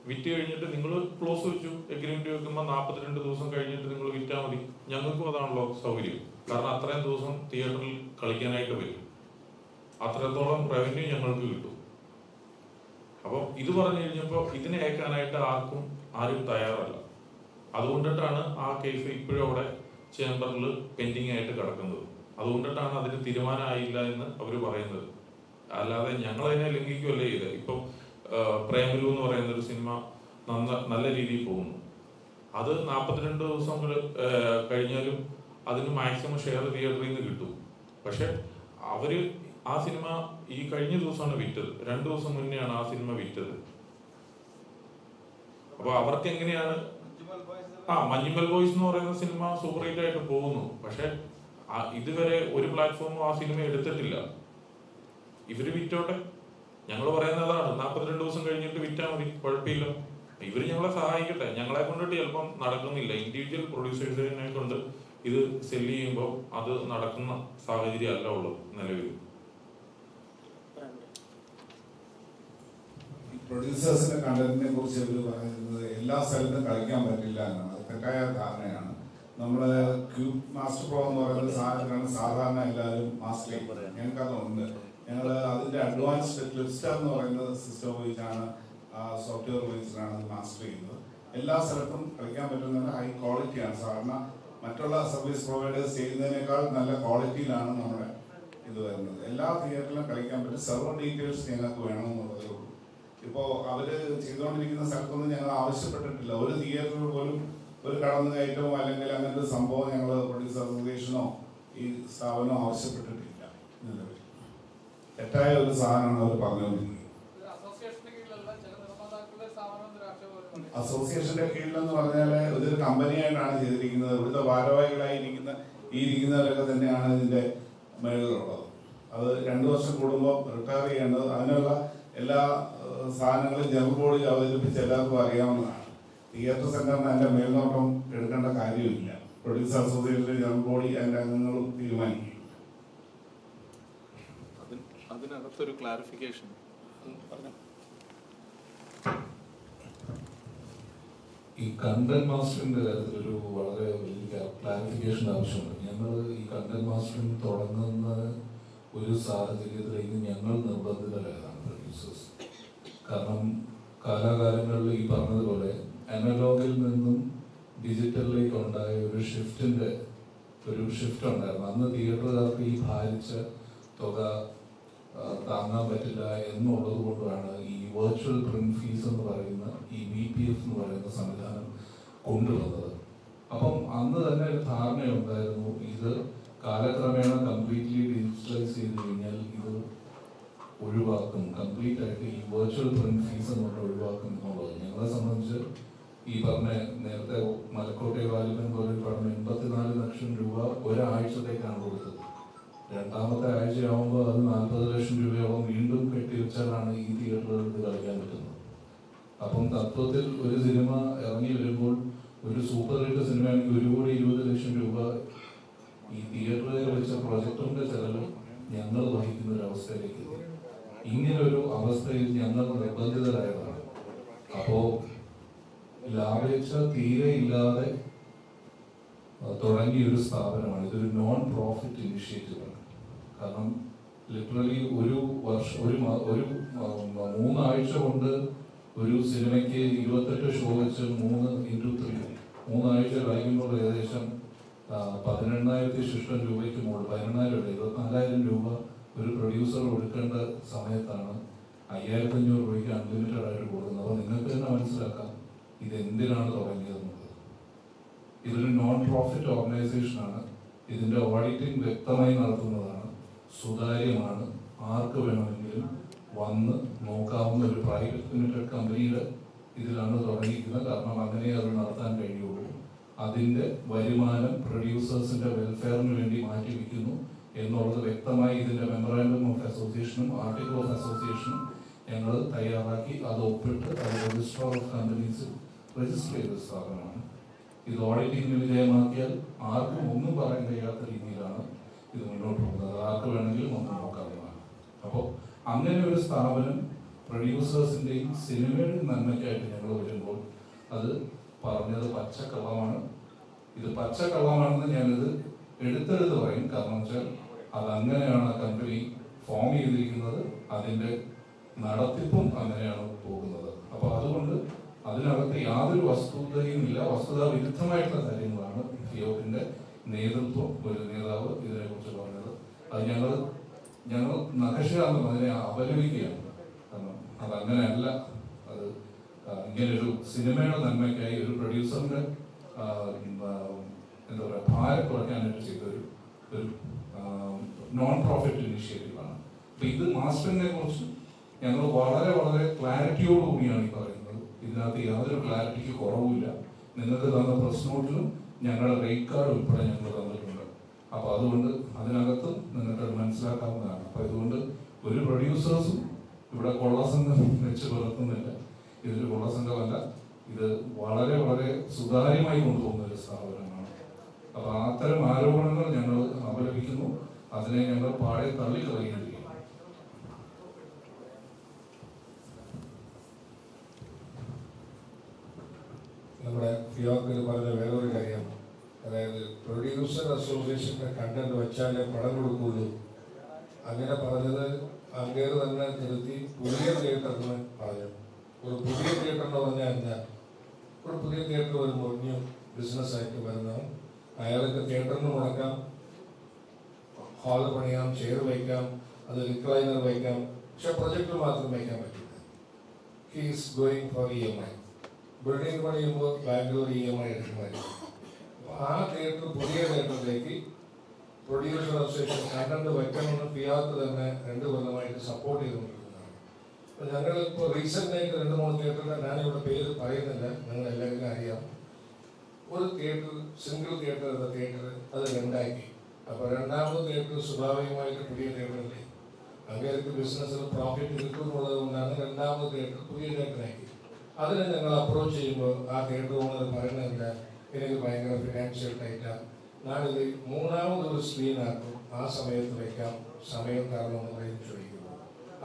വിറ്റ് കഴിഞ്ഞിട്ട് നിങ്ങൾ ക്ലോസ് വെച്ചു, എഗ്രിമെന്റ് വെക്കുമ്പോൾ 42 ദിവസം കഴിഞ്ഞിട്ട് നിങ്ങൾ വിറ്റാൽ മതി. ഞങ്ങൾക്കും അതാണല്ലോ സൗകര്യം. കാരണം അത്രയും ദിവസം തിയേറ്ററിൽ കളിക്കാനായിട്ട് വരും, അത്രത്തോളം റവന്യൂ ഞങ്ങൾക്ക് കിട്ടും. അപ്പം ഇത് പറഞ്ഞു കഴിഞ്ഞപ്പോൾ ഇതിനെ ഏൽക്കാനായിട്ട് ആരും തയ്യാറല്ല. അതുകൊണ്ടിട്ടാണ് ആ കേസ് ഇപ്പോഴും അവിടെ ചേംബറിൽ പെൻഡിങ് ആയിട്ട് കിടക്കുന്നത്. അതുകൊണ്ടിട്ടാണ് അതിന് തീരുമാനമായില്ല എന്ന് അവർ പറയുന്നത്. അല്ലാതെ ഞങ്ങൾ അതിനെ ലംഘിക്കുകയല്ലേ ചെയ്ത്. ഇപ്പം പ്രേമലു എന്ന് പറയുന്ന ഒരു സിനിമ നല്ല രീതിയിൽ പോകുന്നു. അത് 42 ദിവസം കഴിഞ്ഞാലും അതിന് മാക്സിമം ഷെയർ തിയേറ്ററിൽ നിന്ന് കിട്ടും. പക്ഷെ അവര് ആ സിനിമ ഈ കഴിഞ്ഞ ദിവസമാണ് വിറ്റത്. 2 ദിവസം മുന്നെയാണ് ആ സിനിമ വിറ്റത്. അപ്പൊ അവർക്ക് എങ്ങനെയാണ് മഞ്ഞുമൽ ബോയ്സ് എന്ന് പറയുന്ന സിനിമ സൂപ്പർ ഹിറ്റ് ആയിട്ട് പോകുന്നു. പക്ഷെ ഇതുവരെ ഒരു പ്ലാറ്റ്ഫോമും ആ സിനിമ എടുത്തിട്ടില്ല. ഇവര് വിറ്റോട്ടെ, ഞങ്ങൾ പറയുന്നതാണ് 42 ദിവസം കഴിഞ്ഞിട്ട് വിറ്റാൽ മതി, കുഴപ്പമില്ല. ഇവര് ഞങ്ങളെ സഹായിക്കട്ടെ. ഞങ്ങളെ കൊണ്ടിട്ട് ചിലപ്പം നടക്കുന്നില്ല. ഇൻഡിവിജ്വൽ പ്രൊഡ്യൂസേഴ്സിനെ കൊണ്ട് ഇത് സെല്ല് ചെയ്യുമ്പോൾ അത് നടക്കുന്ന സാഹചര്യം അല്ല ഉള്ളത് നിലവിൽ. പ്രൊഡ്യൂസേഴ്സിന്റെ കണ്ടന്റിനെ കുറിച്ച് ഇവർ പറയുന്നത് എല്ലാ സ്ഥലത്തും കളിക്കാൻ പറ്റില്ല എന്നാണ്. അത് തെറ്റായ ധാരണയാണ്. നമ്മള് ക്യൂബ് മാസ്റ്റർ പ്രോ എന്ന് പറയുന്ന സാധനത്തിനാണ് സാധാരണ എല്ലാവരും മാസ്റ്റർ ചെയ്യുന്നത്. ഞങ്ങൾക്കതുണ്ട്. ഞങ്ങൾ അതിന്റെ അഡ്വാൻസ്ഡ് ക്ലിപ്സ്റ്റാർ എന്ന് പറയുന്ന സിസ്റ്റം ഉപയോഗിച്ചാണ്, സോഫ്റ്റ്വെയർ ഉപയോഗിച്ചാണ് അത് മാസ്റ്റർ ചെയ്യുന്നത്. എല്ലാ സ്ഥലത്തും കളിക്കാൻ പറ്റുന്ന ഹൈ ക്വാളിറ്റിയാണ്. സാധാരണ മറ്റുള്ള സർവീസ് പ്രൊവൈഡേഴ്സ് ചെയ്യുന്നതിനേക്കാൾ നല്ല ക്വാളിറ്റിയിലാണ് നമ്മുടെ ഇത് വരുന്നത്. എല്ലാ തിയേറ്ററിലും കളിക്കാൻ പറ്റും. സെർവർ ഡീറ്റെയിൽസ് ഞങ്ങൾക്ക് വേണമെന്നുള്ളതേ ഉള്ളൂ. ഇപ്പോൾ അവര് ചെയ്തുകൊണ്ടിരിക്കുന്ന സ്ഥലത്തൊന്നും ഞങ്ങൾ ആവശ്യപ്പെട്ടിട്ടില്ല. ഒരു തിയേറ്ററിൽ പോലും ഒരു കടന്നു കയറ്റമോ അല്ലെങ്കിൽ അങ്ങനത്തെ സംഭവം ഞങ്ങൾ പ്രൊഡ്യൂസർ അസോസിയേഷനോ ഈ സ്ഥാപനമോ ആവശ്യപ്പെട്ടിട്ടില്ല. തെറ്റായ ഒരു സാധനമാണ് അവർ പറഞ്ഞുകൊണ്ടിരിക്കുന്നത്. അസോസിയേഷന്റെ കീഴിലെന്ന് പറഞ്ഞാൽ ഇതൊരു കമ്പനിയായിട്ടാണ് ചെയ്തിരിക്കുന്നത്. ഇവിടുത്തെ ഭാരവാഹികളായി ഇരിക്കുന്നവരൊക്കെ തന്നെയാണ് ഇതിന്റെ മേളിലുള്ളത്. അത് 2 വർഷം കൂടുമ്പോൾ റിട്ടയർ ചെയ്യേണ്ടത്, അതിനുള്ള എല്ലാ സാധനങ്ങളും ജനറൽ ബോഡിയിൽ അവതരിപ്പിച്ച് എല്ലാവർക്കും അറിയാവുന്നതാണ്. തിയേറ്റർ സെന്ററിന് അതിന്റെ മേൽനോട്ടം എടുക്കേണ്ട കാര്യമില്ല. പ്രൊഡ്യൂസർ അസോസിയേഷന്റെ ജനറൽ ബോഡി അതിന്റെ അംഗങ്ങളും തീരുമാനിക്കും. അതിനകത്തൊരു ക്ലാരിഫിക്കേഷൻ ഈ കണ്ടന്റ് മാസ്റ്ററിന്റെ കാര്യത്തിലൊരു വളരെ വലിയ ക്ലാരിഫിക്കേഷൻ ആവശ്യമുണ്ട്. ഞങ്ങൾ ഈ കണ്ടന്റ് മാസ്റ്ററിംഗ് തുടങ്ങുന്ന ഒരു സാഹചര്യത്തിലേക്ക് ഞങ്ങൾ നിർബന്ധിതരായതാണ് പ്രൊഡ്യൂസേഴ്സ്. കാരണം കാലാകാലങ്ങളിൽ ഈ പറഞ്ഞതുപോലെ അനലോഗിൽ നിന്നും ഡിജിറ്റലിലേക്ക് ഉണ്ടായ ഒരു ഷിഫ്റ്റ് ഉണ്ടായിരുന്നു. അന്ന് തിയേറ്ററുകാർക്ക് ഈ ഭാരിച്ച തുക താങ്ങാൻ പറ്റില്ല എന്നുള്ളത് കൊണ്ടാണ് ഈ വെർച്വൽ പ്രിന്റ് ഫീസ് എന്ന് പറയുന്ന ഈ VPF എന്ന് പറയുന്ന സംവിധാനം കൊണ്ടുവന്നത്. അപ്പം അന്ന് തന്നെ ഒരു ധാരണയുണ്ടായിരുന്നു, ഇത് കാലക്രമേണ കംപ്ലീറ്റ്ലി ഡിജിറ്റലൈസ് ചെയ്ത് കഴിഞ്ഞാൽ ഇത് ഒഴിവാക്കും, കംപ്ലീറ്റ് ആയിട്ട് ഈ വെർച്വൽ പ്രിന്റ് ഫീസ് എന്നൊക്കെ ഒഴിവാക്കും എന്നുള്ളത്. ഞങ്ങളെ സംബന്ധിച്ച് ഈ പറഞ്ഞ നേരത്തെ മലക്കോട്ടെ വാലിബൻ പോലെ പറഞ്ഞ 84 ലക്ഷം രൂപ ഒരാഴ്ചത്തേക്കാണ് കൊടുത്തത്. രണ്ടാമത്തെ ആഴ്ചയാവുമ്പോൾ അത് 40 ലക്ഷം രൂപയോളം വീണ്ടും കെട്ടിവെച്ചാലാണ് ഈ തിയേറ്ററുകളിൽ ഇത് കളിക്കാൻ പറ്റുന്നത്. അപ്പം തത്വത്തിൽ ഒരു സിനിമ ഇറങ്ങി വരുമ്പോൾ ഒരു സൂപ്പർ ഹിറ്റ് സിനിമയാണെങ്കിൽ 1,20 ലക്ഷം രൂപ ഈ തിയേറ്ററിൽ വെച്ച പ്രൊജക്ടറിന്റെ ചെലവ് ഞങ്ങൾ വഹിക്കുന്ന ഒരു അവസ്ഥയിലേക്ക്. ഇങ്ങനൊരു അവസ്ഥയിൽ ഞങ്ങൾ നിർബന്ധിതരായതാണ്. അപ്പോ ലാഭേച്ഛ തീരെ ഇല്ലാതെ തുടങ്ങിയ ഒരു സ്ഥാപനമാണ്. ഇതൊരു നോൺ പ്രോഫിറ്റ് ഇനിഷ്യേറ്റീവ് ആണ്. കാരണം ലിറ്ററലി ഒരു 3 ആഴ്ച കൊണ്ട് ഒരു സിനിമയ്ക്ക് 28 ഷോ വെച്ച് 3 ആഴ്ച കഴിയുമ്പോൾ ഏകദേശം 18,000 ശിഷ്ടം രൂപയ്ക്ക് മുകളിൽ 24,000 രൂപ ഒരു പ്രൊഡ്യൂസർ കൊടുക്കേണ്ട സമയത്താണ് 5,500 രൂപയ്ക്ക് അൺലിമിറ്റഡ് ആയിട്ട് കൊടുക്കുന്നത്. അപ്പോൾ നിങ്ങൾക്ക് തന്നെ മനസ്സിലാക്കാം ഇത് എന്തിനാണ് തുടങ്ങിയതെന്നുള്ളത്. ഇതൊരു നോൺ പ്രോഫിറ്റ് ഓർഗനൈസേഷനാണ്. ഇതിന്റെ ഓഡിറ്റിംഗ് വ്യക്തമായി നടത്തുന്നതാണ്. സുതാര്യമാണ്, ആർക്ക് വേണമെങ്കിലും വന്ന് നോക്കാവുന്ന ഒരു പ്രൈവറ്റ് ലിമിറ്റഡ് കമ്പനിയുടെ ഇതിലാണ് തുടങ്ങിയിരിക്കുന്നത്. കാരണം അങ്ങനെ അത് നടത്താൻ കഴിയുള്ളൂ. അതിൻ്റെ വരുമാനം പ്രൊഡ്യൂസേഴ്സിൻ്റെ വെൽഫെയറിന് വേണ്ടി മാറ്റിവെക്കുന്നു എന്നുള്ളത് വ്യക്തമായി ഇതിൻ്റെ മെമ്മറാൻഡം ഓഫ് അസോസിയേഷനും ആർട്ടിക്കിൾ ഓഫ് അസോസിയേഷനും ഞങ്ങൾ തയ്യാറാക്കി അത് ഒപ്പിട്ട് അത് രജിസ്റ്റർ ഓഫ് കമ്പനീസിൽ രജിസ്റ്റർ ചെയ്ത സ്ഥാപനമാണ്. ഇത് ഓഡിറ്റിംഗിന് വിധേയമാക്കിയാൽ ആർക്കും ഒന്നും പറയാൻ കഴിയാത്ത രീതിയിലാണ് ഇത് മുന്നോട്ട് പോകുന്നത്. ആർക്ക് വേണമെങ്കിലും ഒന്ന് നോക്കാവുന്നതാണ്. അപ്പോൾ അങ്ങനെ ഒരു സ്ഥാപനം പ്രൊഡ്യൂസേഴ്സിൻ്റെയും സിനിമയുടെ നന്മയ്ക്കായിട്ട് ഞങ്ങൾ വരുമ്പോൾ അത് പറഞ്ഞത് പച്ചക്കള്ളമാണ്. ഇത് പച്ചക്കള്ളമാണെന്ന് ഞാനിത് എടുത്തെടുത്ത് പറയും. കാരണം വെച്ചാൽ അതങ്ങനെയാണ് ആ കമ്പനി ഫോം ചെയ്തിരിക്കുന്നത്, അതിൻ്റെ നടത്തിപ്പും അങ്ങനെയാണ് പോകുന്നത്. അപ്പോൾ അതുകൊണ്ട് അതിനകത്ത് യാതൊരു വസ്തുതയും ഇല്ല. വസ്തുതാ വിരുദ്ധമായിട്ടുള്ള കാര്യങ്ങളാണ് ഫിയോക്കിൻ്റെ നേതൃത്വം, ഒരു നേതാവ് ഇതിനെക്കുറിച്ച് പറഞ്ഞത്. അത് ഞങ്ങൾ നഖശാന്തം അതിനെ അപലപിക്കുകയാണ്. കാരണം അതങ്ങനെയല്ല. അത് ഇങ്ങനൊരു സിനിമയുടെ നന്മയ്ക്കായി ഒരു പ്രൊഡ്യൂസറിൻ്റെ എന്താ പറയുക ഭാരം കുറയ്ക്കാനായിട്ട് ചെയ്തൊരു നോൺ പ്രോഫിറ്റ് ഇനിഷ്യേറ്റീവാണ്. അപ്പം ഇത് മാസ്റ്ററിനെ കുറിച്ച് ഞങ്ങൾ വളരെ വളരെ ക്ലാരിറ്റിയോടുകൂടിയാണ് ഈ പറയുന്നത്. ഇതിനകത്ത് യാതൊരു ക്ലാരിറ്റിക്ക് കുറവുമില്ല. നിങ്ങൾക്ക് തന്ന പ്രസ് നോട്ടിലും ഞങ്ങളുടെ റേറ്റ് കാർഡ് ഉൾപ്പെടെ ഞങ്ങൾ തന്നിട്ടുണ്ട്. അപ്പോൾ അതുകൊണ്ട് അതിനകത്തും നിങ്ങൾക്ക് മനസ്സിലാക്കാവുന്നതാണ്. അപ്പോൾ ഇതുകൊണ്ട് ഒരു പ്രൊഡ്യൂസേഴ്സും ഇവിടെ കൊള്ളസംഘം വെച്ച് പുലർത്തുന്നില്ല. ഇതൊരു കൊള്ളസംഘമല്ല. ഇത് വളരെ വളരെ സുതാര്യമായി കൊണ്ടുപോകുന്ന ഒരു സ്ഥാപനമാണ്. അപ്പോൾ അത്തരം ആരോപണങ്ങൾ ഞങ്ങൾ അപലപിക്കുന്നു. അതിനെ ഞങ്ങൾ പാടെ തള്ളിക്കളയുകയും ചെയ്യും. നമ്മുടെ ഫിയോക്കിൽ പറഞ്ഞ വേറൊരു കാര്യം, അതായത് പ്രൊഡ്യൂസർ അസോസിയേഷന്റെ കണ്ടന്റ് വെച്ചാലേ പണം കൊടുക്കുള്ളൂ. അങ്ങനെ പറഞ്ഞത് അങ്ങേര് തന്നെ തിരുത്തി പുതിയ തിയേറ്ററിന് പറഞ്ഞു. ഒരു പുതിയ തിയേറ്റർ എന്ന് പറഞ്ഞാൽ എന്താ? ഒരു പുതിയ തിയേറ്റർ വരുമ്പോൾ ന്യൂ ബിസിനസ്സായിട്ട് വരുന്നവൻ അയാൾക്ക് തിയേറ്ററിന് മുടക്കാം, ഹാള് പണിയാം, ചെയർ വയ്ക്കാം, അത് റിക്ലൈനർ വയ്ക്കാം, പക്ഷെ പ്രൊജക്ടർ മാത്രം വയ്ക്കാൻ പറ്റില്ല. He is going for EMI. Building പണിയുമ്പോൾ ബാംഗ്ലൂർ EMI എടുക്കുമായിരുന്നു. ആ തിയേറ്റർ പുതിയ തിയേറ്ററിലേക്ക് പ്രൊഡ്യൂസർ അസോസിയേഷൻ കണ്ടന്റ് വയ്ക്കണമെന്ന് ഫിയാത്ത് തന്നെ 2 കൊല്ലമായിട്ട് സപ്പോർട്ട് ചെയ്തുകൊണ്ടിരിക്കുന്നതാണ്. അപ്പോൾ ഞങ്ങളിപ്പോൾ റീസെൻ്റായിട്ട് 2-3 തിയേറ്ററിൻ്റെ, ഞാനിവിടെ പേര് പറയുന്നില്ല, നിങ്ങൾ എല്ലാവർക്കും അറിയാം. ഒരു തിയേറ്റർ, സിംഗിൾ തിയേറ്റർ എന്ന തിയേറ്റർ അത് 2ആക്കി. അപ്പോൾ 2ാമത് തിയേറ്റർ സ്വാഭാവികമായിട്ട് പുതിയ തിയേറ്ററിലേക്ക് അങ്ങേർക്ക് ബിസിനസ്സിൽ പ്രോഫിറ്റ് കിട്ടുമെന്നുള്ളത് കൊണ്ടാണ് 2ാമത് തിയേറ്റർ പുതിയ തിയേറ്ററാക്കി. അതിനെ ഞങ്ങൾ അപ്രോച്ച് ചെയ്യുമ്പോൾ ആ തിയേറ്റർ ഓണർ പറയുന്നില്ല, എനിക്ക് ഭയങ്കര ഫിനാൻഷ്യൽ ടൈറ്റാണ്, ഞാനിത് 3ാമതൊരു സ്ക്രീനാക്കും, ആ സമയത്ത് വയ്ക്കാം, സമയം കാരണമെന്ന് പറയും ചോദിക്കുന്നു.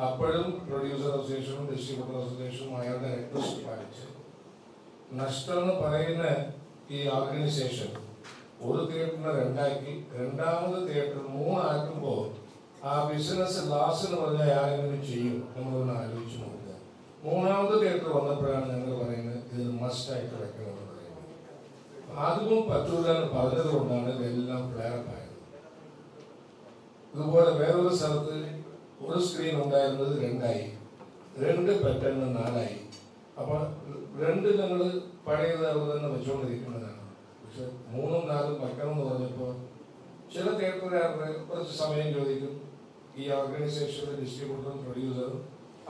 അപ്പോഴും പ്രൊഡ്യൂസർ അസോസിയേഷനും ഡിസ്ട്രിബ്യൂട്ടർ അസോസിയേഷനും അയാളുടെ റിക്വസ്റ്റ് പാലിച്ച് നഷ്ടമെന്ന് പറയുന്ന ഈ ഓർഗനൈസേഷൻ ഒരു തിയേറ്ററിനെ 2ആക്കി, 2ാമത് തിയേറ്റർ 3 ആക്കുമ്പോൾ ആ ബിസിനസ് ലാസ് എന്ന് പറഞ്ഞാൽ ആരെങ്കിലും ചെയ്യും? നമ്മളൊന്ന് ആലോചിച്ച് നോക്കുക. 3ാമത് തിയേറ്റർ വന്നപ്പോഴാണ് ഞങ്ങൾ പറയുന്നത് ഇത് മസ്റ്റായിട്ട് വെക്കണമെന്ന് പറയുന്നത്. ആദ്യവും പറ്റൂല എന്ന് പറഞ്ഞത് കൊണ്ടാണ് ഇതെല്ലാം ഫ്ലെയറപ്പ് ആയത്. ഇതുപോലെ വേറൊരു സ്ഥലത്ത് ഒരു സ്ക്രീൻ ഉണ്ടായിരുന്നത് 2ആയി, 2 പെട്ടെന്ന് 4ആയി. അപ്പൊ 2 ഞങ്ങൾ പഴയത് അവർ തന്നെ വെച്ചുകൊണ്ടിരിക്കുന്നതാണ്. പക്ഷെ 3ഉം 4ഉം വെക്കണം എന്ന് പറഞ്ഞപ്പോൾ ചില തിയേറ്ററുകാരുടെ കുറച്ച് സമയം ചോദിക്കും. ഈ ഓർഗനൈസേഷന്റെ ഡിസ്ട്രിബ്യൂട്ടറും പ്രൊഡ്യൂസറും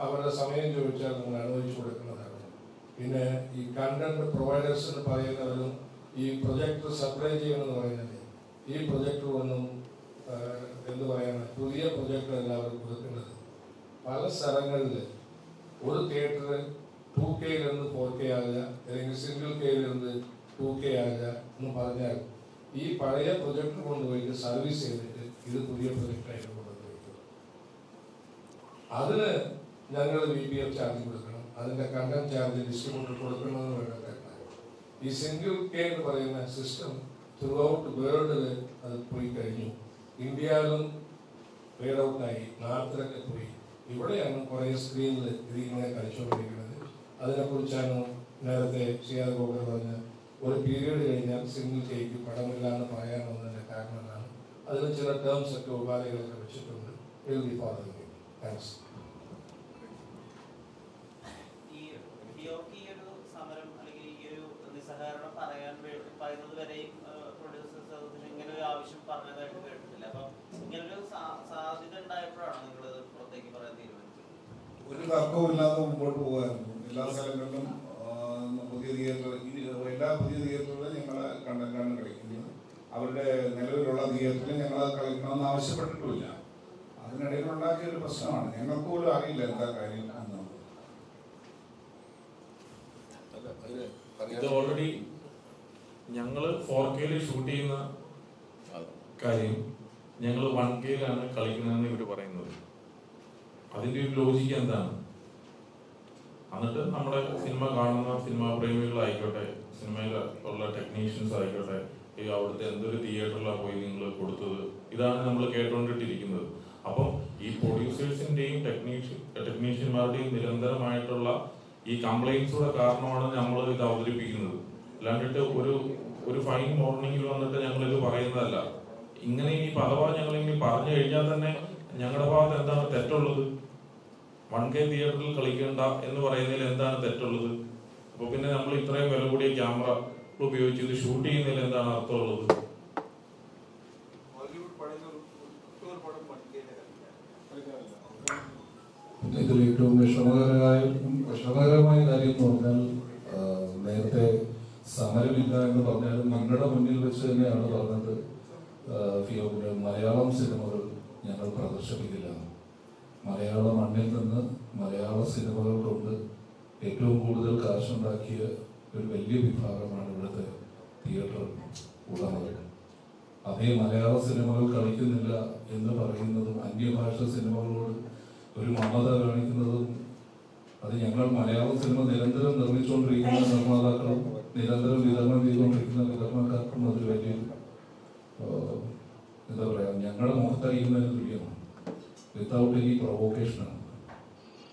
അവരുടെ സമയം ചോദിച്ചാൽ നമ്മൾ അനുവദിച്ചു കൊടുക്കുന്നതാണ്. പിന്നെ ഈ കണ്ടന്റ് പ്രൊവൈഡേഴ്സ് എന്ന് പറയുന്നവരും ഈ പ്രൊജക്ടർ സപ്ലൈ ചെയ്യണമെന്ന് പറയുന്നത്, ഈ പ്രൊജക്ടർ ഒന്നും എന്ത് പറയാനാണ്, പുതിയ പ്രൊജക്ടർ എല്ലാവരും കൊടുക്കുന്നത്. പല സ്ഥലങ്ങളിൽ ഒരു തിയേറ്റർ 2K-ലിருந்து 4K ആകുക, അല്ലെങ്കിൽ സിംഗിൾ K-ലിருந்து 2K ആകുക എന്ന് പറഞ്ഞാൽ ഈ പഴയ പ്രൊജക്ടർ കൊണ്ടുപോയിട്ട് സർവീസ് ചെയ്തിട്ട് ഇത് പുതിയ പ്രൊജക്ടറായിട്ട് കൊണ്ടുവയ്ക്കും. അതിന് ഞങ്ങൾ VPF ചാർജ് കൊടുക്കണം, അതിൻ്റെ കണ്ടന്റ് ചാർജ് ഡിസ്ട്രിബ്യൂട്ടർ കൊടുക്കണമെന്ന് വേണ്ട. ഈ സിംഗിൾ K എന്ന് പറയുന്ന സിസ്റ്റം ത്രൂ ഔട്ട് വേൾഡിൽ അത് പോയി കഴിഞ്ഞു. ഇന്ത്യയിലും ഫെയ്ഡ് ഔട്ടായി, നാട്ടിലൊക്കെ പോയി. ഇവിടെയാണ് കുറേ സ്ക്രീനിൽ ഇതിങ്ങനെ കളിച്ചുകൊണ്ടിരിക്കുന്നത്. അതിനെക്കുറിച്ചാണ് നേരത്തെ സിയാദ് ഗോപർ പറഞ്ഞ ഒരു പീരീഡ് കഴിഞ്ഞാൽ സിംഗിൾ Kക്ക് പടമില്ലാന്ന് പറയാമെന്നതിൻ്റെ കാരണമാണ്. അതിന് ചില ടേംസ് ഒക്കെ ഉപാധികളൊക്കെ വെച്ചിട്ടുണ്ട്. താങ്ക്സ്. സഹകരണം പറയുന്നത് വരെയും പ്രൊഡ്യൂസേഴ്സ് ഇങ്ങനെ ഒരു ആവശ്യം പറഞ്ഞതായിട്ട് കേട്ടിട്ടില്ല. അപ്പം ഇങ്ങനൊരു സാധ്യത ഒരു തർക്കവുമില്ലാതെ മുമ്പോട്ട് പോകായിരുന്നു. എല്ലാ സ്ഥലങ്ങളിലും പുതിയ തിയേറ്റർ, എല്ലാ പുതിയ തിയേറ്ററുകളും ഞങ്ങളെ കണ്ടന്റാണ് കളിക്കുന്നത്. അവരുടെ നിലവിലുള്ള തിയേറ്ററിൽ ഞങ്ങളത് കളിക്കണമെന്ന് ആവശ്യപ്പെട്ടിട്ടുമില്ല. അതിനിടയിൽ ഉണ്ടാക്കിയ ഒരു പ്രശ്നമാണ്. ഞങ്ങൾക്ക് പോലും അറിയില്ല എന്താ കാര്യം എന്നുള്ളത്. ഇത് ഓൾറെഡി ഞങ്ങള് 4K ഷൂട്ട് ചെയ്യുന്ന കാര്യം ഞങ്ങൾ 1K കളിക്കുന്നതെന്ന് ഇവര് പറയുന്നത്. അതിന്റെ ഒരു ലോജിക്ക് എന്താണ്? എന്നിട്ട് നമ്മുടെ സിനിമ കാണുന്ന സിനിമാ പ്രേമികളായിക്കോട്ടെ, സിനിമയിൽ ഉള്ള ടെക്നീഷ്യൻസ് ആയിക്കോട്ടെ, ഈ അവിടുത്തെ എന്തൊരു തിയേറ്ററിലാണ് പോയി നിങ്ങൾ കൊടുത്തത്, ഇതാണ് നമ്മൾ കേട്ടുകൊണ്ടിട്ടിരിക്കുന്നത്. അപ്പം ഈ പ്രൊഡ്യൂസേഴ്സിന്റെയും ടെക്നീഷ്യന്മാരുടെയും നിരന്തരമായിട്ടുള്ള ഈ കംപ്ലൈൻസുടെ കാരണമാണ് നമ്മൾ ഇത് അവതരിപ്പിക്കുന്നത്. അല്ലാണ്ടിട്ട് ഒരു ഫൈൻ മോർണിംഗിൽ വന്നിട്ട് ഞങ്ങൾ ഇത് പറയുന്നതല്ല. ഇങ്ങനെ ഇനി അഥവാ ഞങ്ങൾ ഇനി പറഞ്ഞു കഴിഞ്ഞാൽ തന്നെ ഞങ്ങളുടെ ഭാഗത്ത് എന്താണ് തെറ്റുള്ളത്? 1K തിയേറ്ററിൽ കളിക്കേണ്ട എന്ന് പറയുന്നതിൽ എന്താണ് തെറ്റുള്ളത്? അപ്പൊ പിന്നെ നമ്മൾ ഇത്രയും വില കൂടിയ ക്യാമറ ഉപയോഗിച്ച് ഇത് ഷൂട്ട് ചെയ്യുന്നതിൽ എന്താണ് അർത്ഥമുള്ളത്? ഇതിൽ ഏറ്റവും വിഷമകരമായ കാര്യം എന്ന് പറഞ്ഞാൽ, നേരത്തെ സമരമില്ല എന്ന് പറഞ്ഞാലും നിങ്ങളുടെ മുന്നിൽ വെച്ച് തന്നെയാണ് പറഞ്ഞത് മലയാളം സിനിമകൾ ഞങ്ങൾ പ്രദർശിപ്പിക്കില്ല. മലയാള മണ്ണിൽ നിന്ന് മലയാള സിനിമകൾ കൊണ്ട് ഏറ്റവും കൂടുതൽ കാശുണ്ടാക്കിയ ഒരു വലിയ വിഭാഗമാണ് ഇവിടുത്തെ തിയേറ്റർ ഉടമകൾ. അതേ മലയാള സിനിമകൾ കളിക്കുന്നില്ല എന്ന് പറയുന്നതും അന്യഭാഷ സിനിമകളോട് ഒരു മമത കാണിക്കുന്നതും, അത് ഞങ്ങൾ മലയാള സിനിമ നിരന്തരം നിർമ്മിച്ചുകൊണ്ടിരിക്കുന്ന നിർമ്മാതാക്കളും നിരന്തരം വിതരണം ചെയ്തുകൊണ്ടിരിക്കുന്ന വിതരണക്കാർക്കും അതൊരു വലിയ എന്താ പറയുക, ഞങ്ങളുടെ മുഖത്തറിയുന്നതിന് തുല്യമാണ്. വിത്തൗട്ട് എനി പ്രൊവോക്കേഷനാണ്.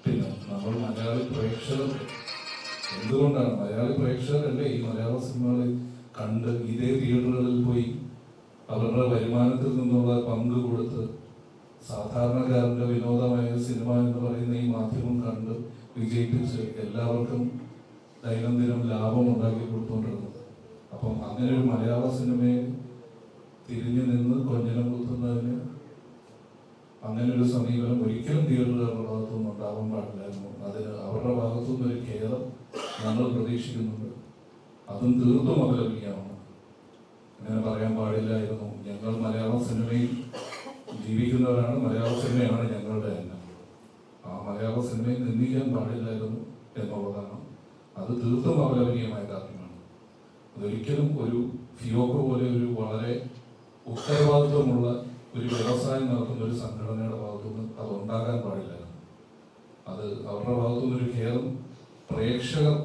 പിന്നെ നമ്മൾ മലയാളി പ്രേക്ഷകർ എന്തുകൊണ്ടാണ് മലയാളി പ്രേക്ഷകരല്ലേ ഈ മലയാള സിനിമകളെ കണ്ട് ഇതേ തിയേറ്ററുകളിൽ പോയി അവരുടെ വരുമാനത്തിൽ നിന്നുള്ള പങ്ക് കൊടുത്ത് സാധാരണക്കാരന്റെ വിനോദമായ സിനിമ എന്ന് പറയുന്ന ഈ മാധ്യമം കണ്ട് വിജയിപ്പിച്ച് എല്ലാവർക്കും ദൈനംദിനം ലാഭം ഉണ്ടാക്കി കൊടുത്തുകൊണ്ടിരുന്നത്. അപ്പം അങ്ങനെ ഒരു മലയാള സിനിമയെ തിരിഞ്ഞു നിന്ന് കൊഞ്ഞനം കുത്തുന്നതിന് അങ്ങനെ ഒരു സമീപനം ഒരിക്കലും തിയേറ്ററുകാരുടെ ഭാഗത്തുനിന്ന് ഉണ്ടാവാൻ പാടില്ലായിരുന്നു. അതിന് അവരുടെ ഭാഗത്തുനിന്ന് ഒരു ഖേദം നമ്മൾ പ്രതീക്ഷിക്കുന്നുണ്ട്. അതും തീർത്തും അപലപിക്കാമാണ്. അങ്ങനെ പറയാൻ പാടില്ലായിരുന്നു. ഞങ്ങൾ മലയാള സിനിമയിൽ ജീവിക്കുന്നവരാണ്, മലയാള സിനിമയാണ് ഞങ്ങളുടെ തന്നെ. ആ മലയാള സിനിമയെ നിന്ദിക്കാൻ പാടില്ലായിരുന്നു എന്നുള്ളതാണ്. അത് തീർത്തും അപലപനീയമായ കാര്യമാണ്. അതൊരിക്കലും ഒരു ഫിയോക്കോ പോലെ ഒരു വളരെ ഉത്തരവാദിത്വമുള്ള ഒരു വ്യവസായം നടത്തുന്ന ഒരു സംഘടനയുടെ ഭാഗത്തുനിന്ന് അത് ഉണ്ടാകാൻ പാടില്ലായിരുന്നു. അത് അവരുടെ ഭാഗത്തുനിന്ന് ഒരു ഖേദം പ്രേക്ഷകർ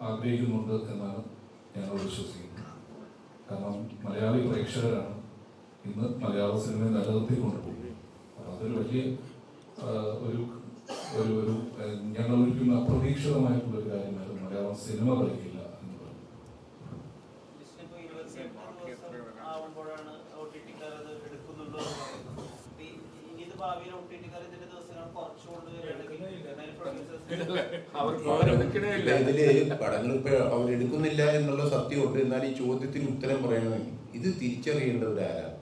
ആഗ്രഹിക്കുന്നുണ്ട് എന്നാണ് ഞങ്ങൾ വിശ്വസിക്കുന്നത്. കാരണം മലയാളി പ്രേക്ഷകരാണ് ഇന്ന് മലയാള സിനിമയെ നിലനിർത്തിക്കൊണ്ടുപോകുന്നത്. അപ്പം അതൊരു വലിയ ഒരു ഒരു ഒരു ഞങ്ങൾ ഒരിക്കലും അപ്രതീക്ഷിതമായിട്ടുള്ളൊരു കാര്യമായിരുന്നു മലയാളം സിനിമ കളിക്കില്ല എന്ന് പറയുന്നത്. ഇതില് പടങ്ങൾ ഇപ്പൊ അവരെടുക്കുന്നില്ല എന്നുള്ള സത്യമുണ്ട്. എന്നാൽ ഈ ചോദ്യത്തിന് ഉത്തരം പറയണമെങ്കിൽ ഇത് തിരിച്ചറിയേണ്ടത് ആരാണ്?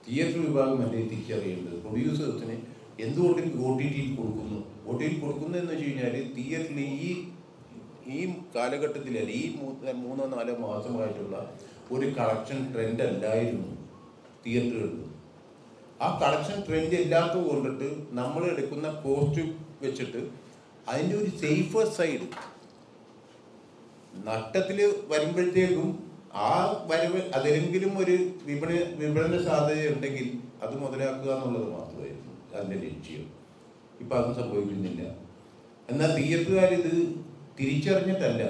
തിയേറ്റർ വിഭാഗം അല്ലേ തിരിച്ചറിയേണ്ടത്. പ്രൊഡ്യൂസേഴ്സിന് എന്തുകൊണ്ട് OTT കൊടുക്കുന്നു? OTT കൊടുക്കുന്നു എന്ന് വെച്ച് കഴിഞ്ഞാൽ തിയേറ്ററിൽ ഈ കാലഘട്ടത്തിലല്ല, ഈ 3-4 മാസമായിട്ടുള്ള ഒരു കളക്ഷൻ ട്രെൻഡ് അല്ലായിരുന്നു തിയേറ്ററുകളിൽ. ആ കളക്ഷൻ ട്രെൻഡ് ഇല്ലാത്തത് കൊണ്ടിട്ട് നമ്മൾ എടുക്കുന്ന കോസ്റ്റ് വെച്ചിട്ട് അതിൻ്റെ ഒരു സേഫർ സൈഡ് നഷ്ടത്തിൽ വരുമ്പോഴത്തേക്കും ആ വരവ് അതെങ്കിലും ഒരു വിപണന സാധ്യത ഉണ്ടെങ്കിൽ അത് മുതലാക്കുക എന്നുള്ളത് മാത്രമായിരുന്നു അതിൻ്റെ ലക്ഷ്യം. ഇപ്പം അത് സംഭവിക്കുന്നില്ല. എന്നാൽ തിയേറ്ററുകാരിത് തിരിച്ചറിഞ്ഞിട്ടല്ല.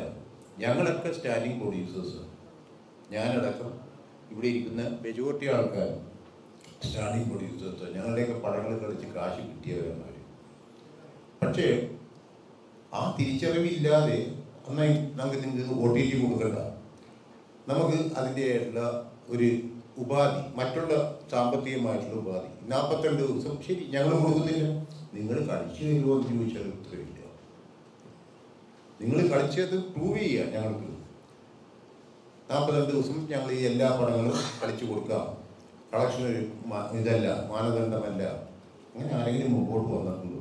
ഞങ്ങളൊക്കെ സ്റ്റാൻഡിങ് പ്രൊഡ്യൂസേഴ്സ്, ഞാനടക്കം ഇവിടെ ഇരിക്കുന്ന മെജോറിറ്റി ആൾക്കാർ സ്റ്റാൻഡിങ് പ്രൊഡ്യൂസേഴ്സ്, ഞങ്ങളുടെയൊക്കെ പടങ്ങൾ കളിച്ച് കാശ് കിട്ടിയവരാണ് അവർ. പക്ഷേ ആ തിരിച്ചറിവില്ലാതെ ഒന്നായി നിങ്ങൾക്ക് OTT കൊടുക്കണ്ട, നമുക്ക് അതിൻ്റെ ഒരു ഉപാധി, മറ്റുള്ള സാമ്പത്തികമായിട്ടുള്ള ഉപാധി 42 ദിവസം ശരി ഞങ്ങൾ കൊടുക്കുന്നില്ല. നിങ്ങൾ കളിച്ചു തരുമോ എന്ന് ചോദിച്ചാൽ ഉത്തരവില്ല. നിങ്ങൾ കളിച്ചത് പ്രൂവ് ചെയ്യുക. ഞങ്ങൾക്ക് 42 ദിവസം ഞങ്ങൾ ഈ എല്ലാ പടങ്ങളും കളിച്ചു കൊടുക്കാം, കളക്ഷൻ ഒരു ഇതല്ല, മാനദണ്ഡമല്ല. അങ്ങനെ ആരെങ്കിലും മുമ്പോട്ട് വന്നിട്ടുണ്ടോ?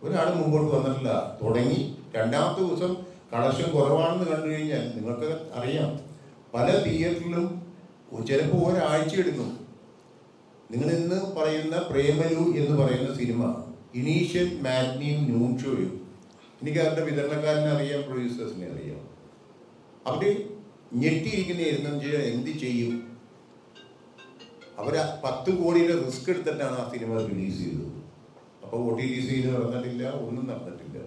ഒരാൾ മുമ്പോട്ട് വന്നിട്ടില്ല. തുടങ്ങി രണ്ടാമത്തെ ദിവസം കളക്ഷൻ കുറവാണെന്ന് കണ്ടു കഴിഞ്ഞാൽ നിങ്ങൾക്ക് അറിയാം, പല തിയേറ്ററിലും ചിലപ്പോൾ ഒരാഴ്ച എടുക്കും. നിങ്ങൾ ഇന്ന് പറയുന്ന പ്രേമലു എന്ന് പറയുന്ന സിനിമ ഇനീഷ്യൽ മാറ്റ്നിയും നൂൺ ഷോയും എനിക്ക് അവരുടെ വിതരണക്കാരനെ അറിയാം, പ്രൊഡ്യൂസേഴ്സിനെ അറിയാം. അവർ ഞെട്ടിയിരിക്കുന്ന എന്ത് ചെയ്യും? അവർ 10 കോടിയുടെ റിസ്ക് എടുത്തിട്ടാണ് ആ സിനിമ റിലീസ് ചെയ്തത്. അപ്പോൾ OTT സെയിൽ നടന്നിട്ടില്ല, ഒന്നും നടന്നിട്ടില്ല.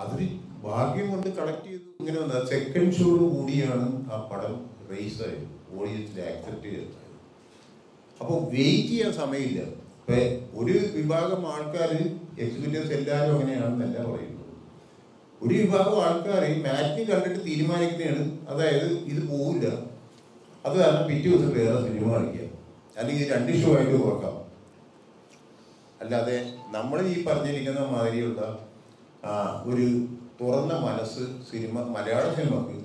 അതൊരു ഭാഗ്യം കൊണ്ട് കളക്ട് ചെയ്തു. ഇങ്ങനെ വന്നത് സെക്കൻഡ് ഷോയോട് കൂടിയാണ് ആ പടം റേസ് ആയത്, ഓഡിയൻസിനെ ആക്സെപ്റ്റ് ചെയ്തത്. അപ്പോൾ വെയിറ്റ് ചെയ്യാൻ സമയമില്ല. ഇപ്പം ഒരു വിഭാഗം ആൾക്കാർ, എക്സിക്യൂട്ടീവ്സ് എല്ലാവരും അങ്ങനെയാണെന്നല്ല പറയുന്നത്, ഒരു വിഭാഗം ആൾക്കാർ മാറ്റിനി കണ്ടിട്ട് തീരുമാനിക്കുന്നതാണ്. അതായത് ഇത് പോവില്ല, അത് കാരണം പിറ്റേ ദിവസം വേറെ സിനിമ കളിക്കാം, അല്ലെങ്കിൽ 2 ഷോ ആയിട്ട് കുറക്കാം. അല്ലാതെ നമ്മൾ ഈ പറഞ്ഞിരിക്കുന്ന മാതിരിയുള്ള ഒരു തുറന്ന മനസ്സ് സിനിമ, മലയാള സിനിമക്ക്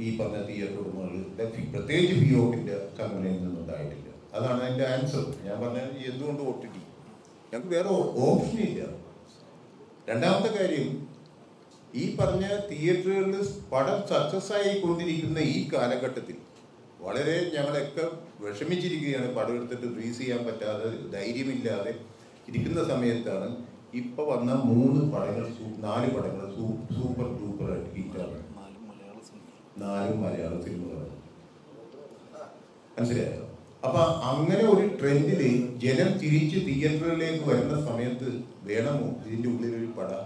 ഈ പറഞ്ഞ തിയേറ്റർ ഉടമകളുടെ പ്രത്യേകിച്ച് ഫിയോക്കിൻ്റെ കമ്പനിയിൽ നിന്നുണ്ടായിട്ടില്ല. അതാണ് എൻ്റെ ആൻസർ. ഞാൻ പറഞ്ഞത് എന്തുകൊണ്ട് OTT, ഞങ്ങൾക്ക് വേറെ ഓപ്ഷൻ ഇല്ല. രണ്ടാമത്തെ കാര്യം, ഈ പറഞ്ഞ തിയേറ്ററുകളിൽ പടം സക്സസ് ആയിക്കൊണ്ടിരിക്കുന്ന ഈ കാലഘട്ടത്തിൽ വളരെ ഞങ്ങളൊക്കെ വിഷമിച്ചിരിക്കുകയാണ്. പടം എടുത്തിട്ട് റിലീസ് ചെയ്യാൻ പറ്റാതെ ധൈര്യമില്ലാതെ ഇരിക്കുന്ന സമയത്താണ് ഇപ്പൊ വന്ന 4 പടങ്ങൾ സൂപ്പർ ഡൂപ്പറായിട്ട് ഹിറ്റാണ്. 4 മലയാള സിനിമകളാണ്. മനസ്സിലായോ? അപ്പൊ അങ്ങനെ ഒരു ട്രെൻഡില് ജനം തിരിച്ച് തിയേറ്ററുകളിലേക്ക് വരുന്ന സമയത്ത് വേണമോ ഇതിന്റെ ഉള്ളിലൊരു പടം?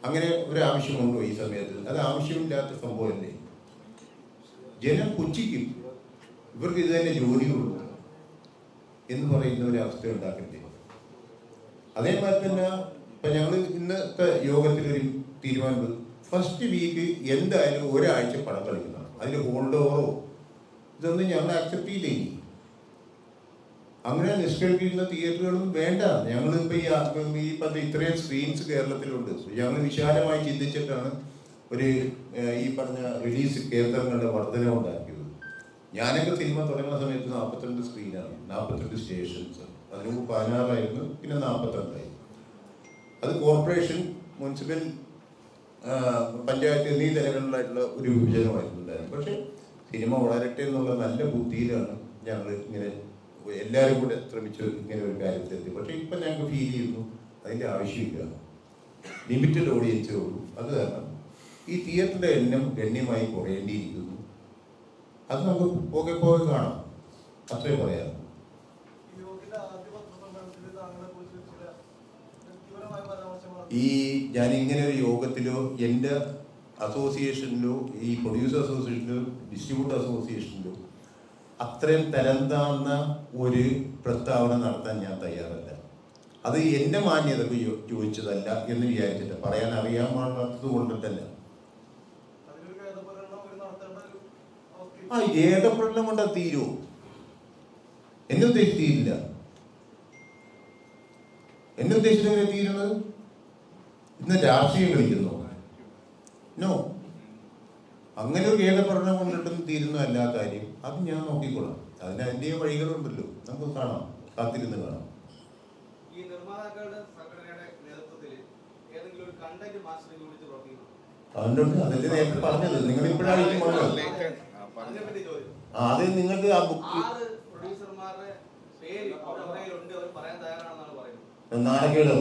അങ്ങനെ ഒരു ആവശ്യമുണ്ടോ ഈ സമയത്ത്? അത് ആവശ്യമില്ലാത്ത സംഭവമല്ലേ. ജനം പുച്ഛിക്കും, ഇവർക്ക് ഇത് തന്നെ ജോലിയുള്ളൂ എന്ന് പറയുന്ന ഒരു അവസ്ഥ ഉണ്ടാക്കണ്ടേ. അതേമാതിരി തന്നെ ഇപ്പം ഞങ്ങൾ ഇന്നത്തെ യോഗത്തിലൊരു തീരുമാനം, ഫസ്റ്റ് വീക്ക് എന്തായാലും ഒരാഴ്ച പടം കളിക്കുന്നതാണ്. അതിൽ ഹോൾഡ് ഓവറോ ഇതൊന്നും ഞങ്ങൾ അക്സെപ്റ്റ് ചെയ്യില്ലേ. അങ്ങനെ നിഷ്കരിക്കുന്ന തിയേറ്ററുകളും വേണ്ട. ഞങ്ങളിപ്പോൾ ഈ പറഞ്ഞ ഇത്രയും സ്ക്രീൻസ് കേരളത്തിലുണ്ട്. ഞങ്ങൾ വിശാലമായി ചിന്തിച്ചിട്ടാണ് ഈ പറഞ്ഞ റിലീസ് കേന്ദ്രങ്ങളുടെ വർധന ഉണ്ടാക്കിയത്. ഞാനൊക്കെ സിനിമ തുടങ്ങുന്ന സമയത്ത് 42 സ്ക്രീനാണ്, 42 സ്റ്റേഷൻസ്. അതിന് മുമ്പ് 16 ആയിരുന്നു, പിന്നെ 42 ആയി. അത് കോർപ്പറേഷൻ, മുനിസിപ്പൽ, പഞ്ചായത്ത് എന്നീ തലങ്ങളിലായിട്ടുള്ള ഒരു വിഭജനമായിരുന്നു ഉണ്ടായിരുന്നു. പക്ഷെ സിനിമ വളരട്ടെ എന്നുള്ള നല്ല ബുദ്ധിയിലാണ് ഞങ്ങൾ ഇങ്ങനെ എല്ലാവരും കൂടെ ശ്രമിച്ച് ഇങ്ങനെ ഒരു കാര്യത്തിലെത്തി. പക്ഷെ ഇപ്പം ഞങ്ങൾക്ക് ഫീൽ ചെയ്യുന്നു അതിൻ്റെ ആവശ്യമില്ല, ലിമിറ്റഡ് ഓഡിയൻസേ ഉള്ളൂ. അത് കാരണം ഈ തിയേറ്ററിൻ്റെ എണ്ണം ഗണ്യമായി കുറയേണ്ടിയിരിക്കുന്നു. അത് നമുക്ക് പോകെ പോകെ കാണാം, അത്രേ പറയാം. ഈ ഞാനിങ്ങനെ ഒരു യോഗത്തിലോ എൻ്റെ അസോസിയേഷനിലോ ഈ പ്രൊഡ്യൂസർ അസോസിയേഷനിലോ ഡിസ്ട്രിബ്യൂട്ടർ അസോസിയേഷനിലോ അത്രയും തരം താഴ്ന്ന ഒരു പ്രസ്താവന നടത്താൻ ഞാൻ തയ്യാറല്ല. അത് എൻ്റെ മാന്യതക്ക് ചോദിച്ചതല്ല എന്ന് വിചാരിച്ചിട്ട്, പറയാൻ അറിയാൻ പാടാത്തത് കൊണ്ടിട്ടല്ല. ഏകപ്രകടനം കൊണ്ട് അത് തീരുമോ? എന്നെ ഉദ്ദേശിച്ച് തീരില്ല. എന്നെ ഉദ്ദേശിച്ചെങ്ങനെ തീരുന്നത്? ഇന്ന് രാഷ്ട്രീയം കളിക്കുന്നു? നോ, അങ്ങനെ ഒരു ഏകപ്രകടനം കൊണ്ടിട്ടൊന്നും തീരുന്ന എല്ലാ കാര്യം അത് ഞാൻ നോക്കിക്കൊള്ളാം. അതിന് അതിൻ്റെ വഴികളുണ്ടല്ലോ, നമുക്ക് കാണാം, കാത്തിരുന്ന് കാണാം. ഈ നിർമ്മാതാക്കളുടെ സംഘടനയുടെ നേതൃത്വത്തിൽ ഏതെങ്കിലും ഒരു കണ്ടന്റ് മാസ്റ്ററിംഗ് യൂണിറ്റ് പ്രവർത്തിക്കുന്നു? അതുകൊണ്ട് അതല്ലേ നേരത്തെ പറഞ്ഞത്, നിങ്ങൾ ഇപ്പോഴാണ് അത് നിങ്ങൾക്ക് ആ ബുക്ക് പ്രൊഡ്യൂസർമാരുടെ പേര് ഉണ്ട്, അവർ പറയാൻ തയ്യാറാണെന്നാണ് പറയുന്നത്. നാണക്കേടോ?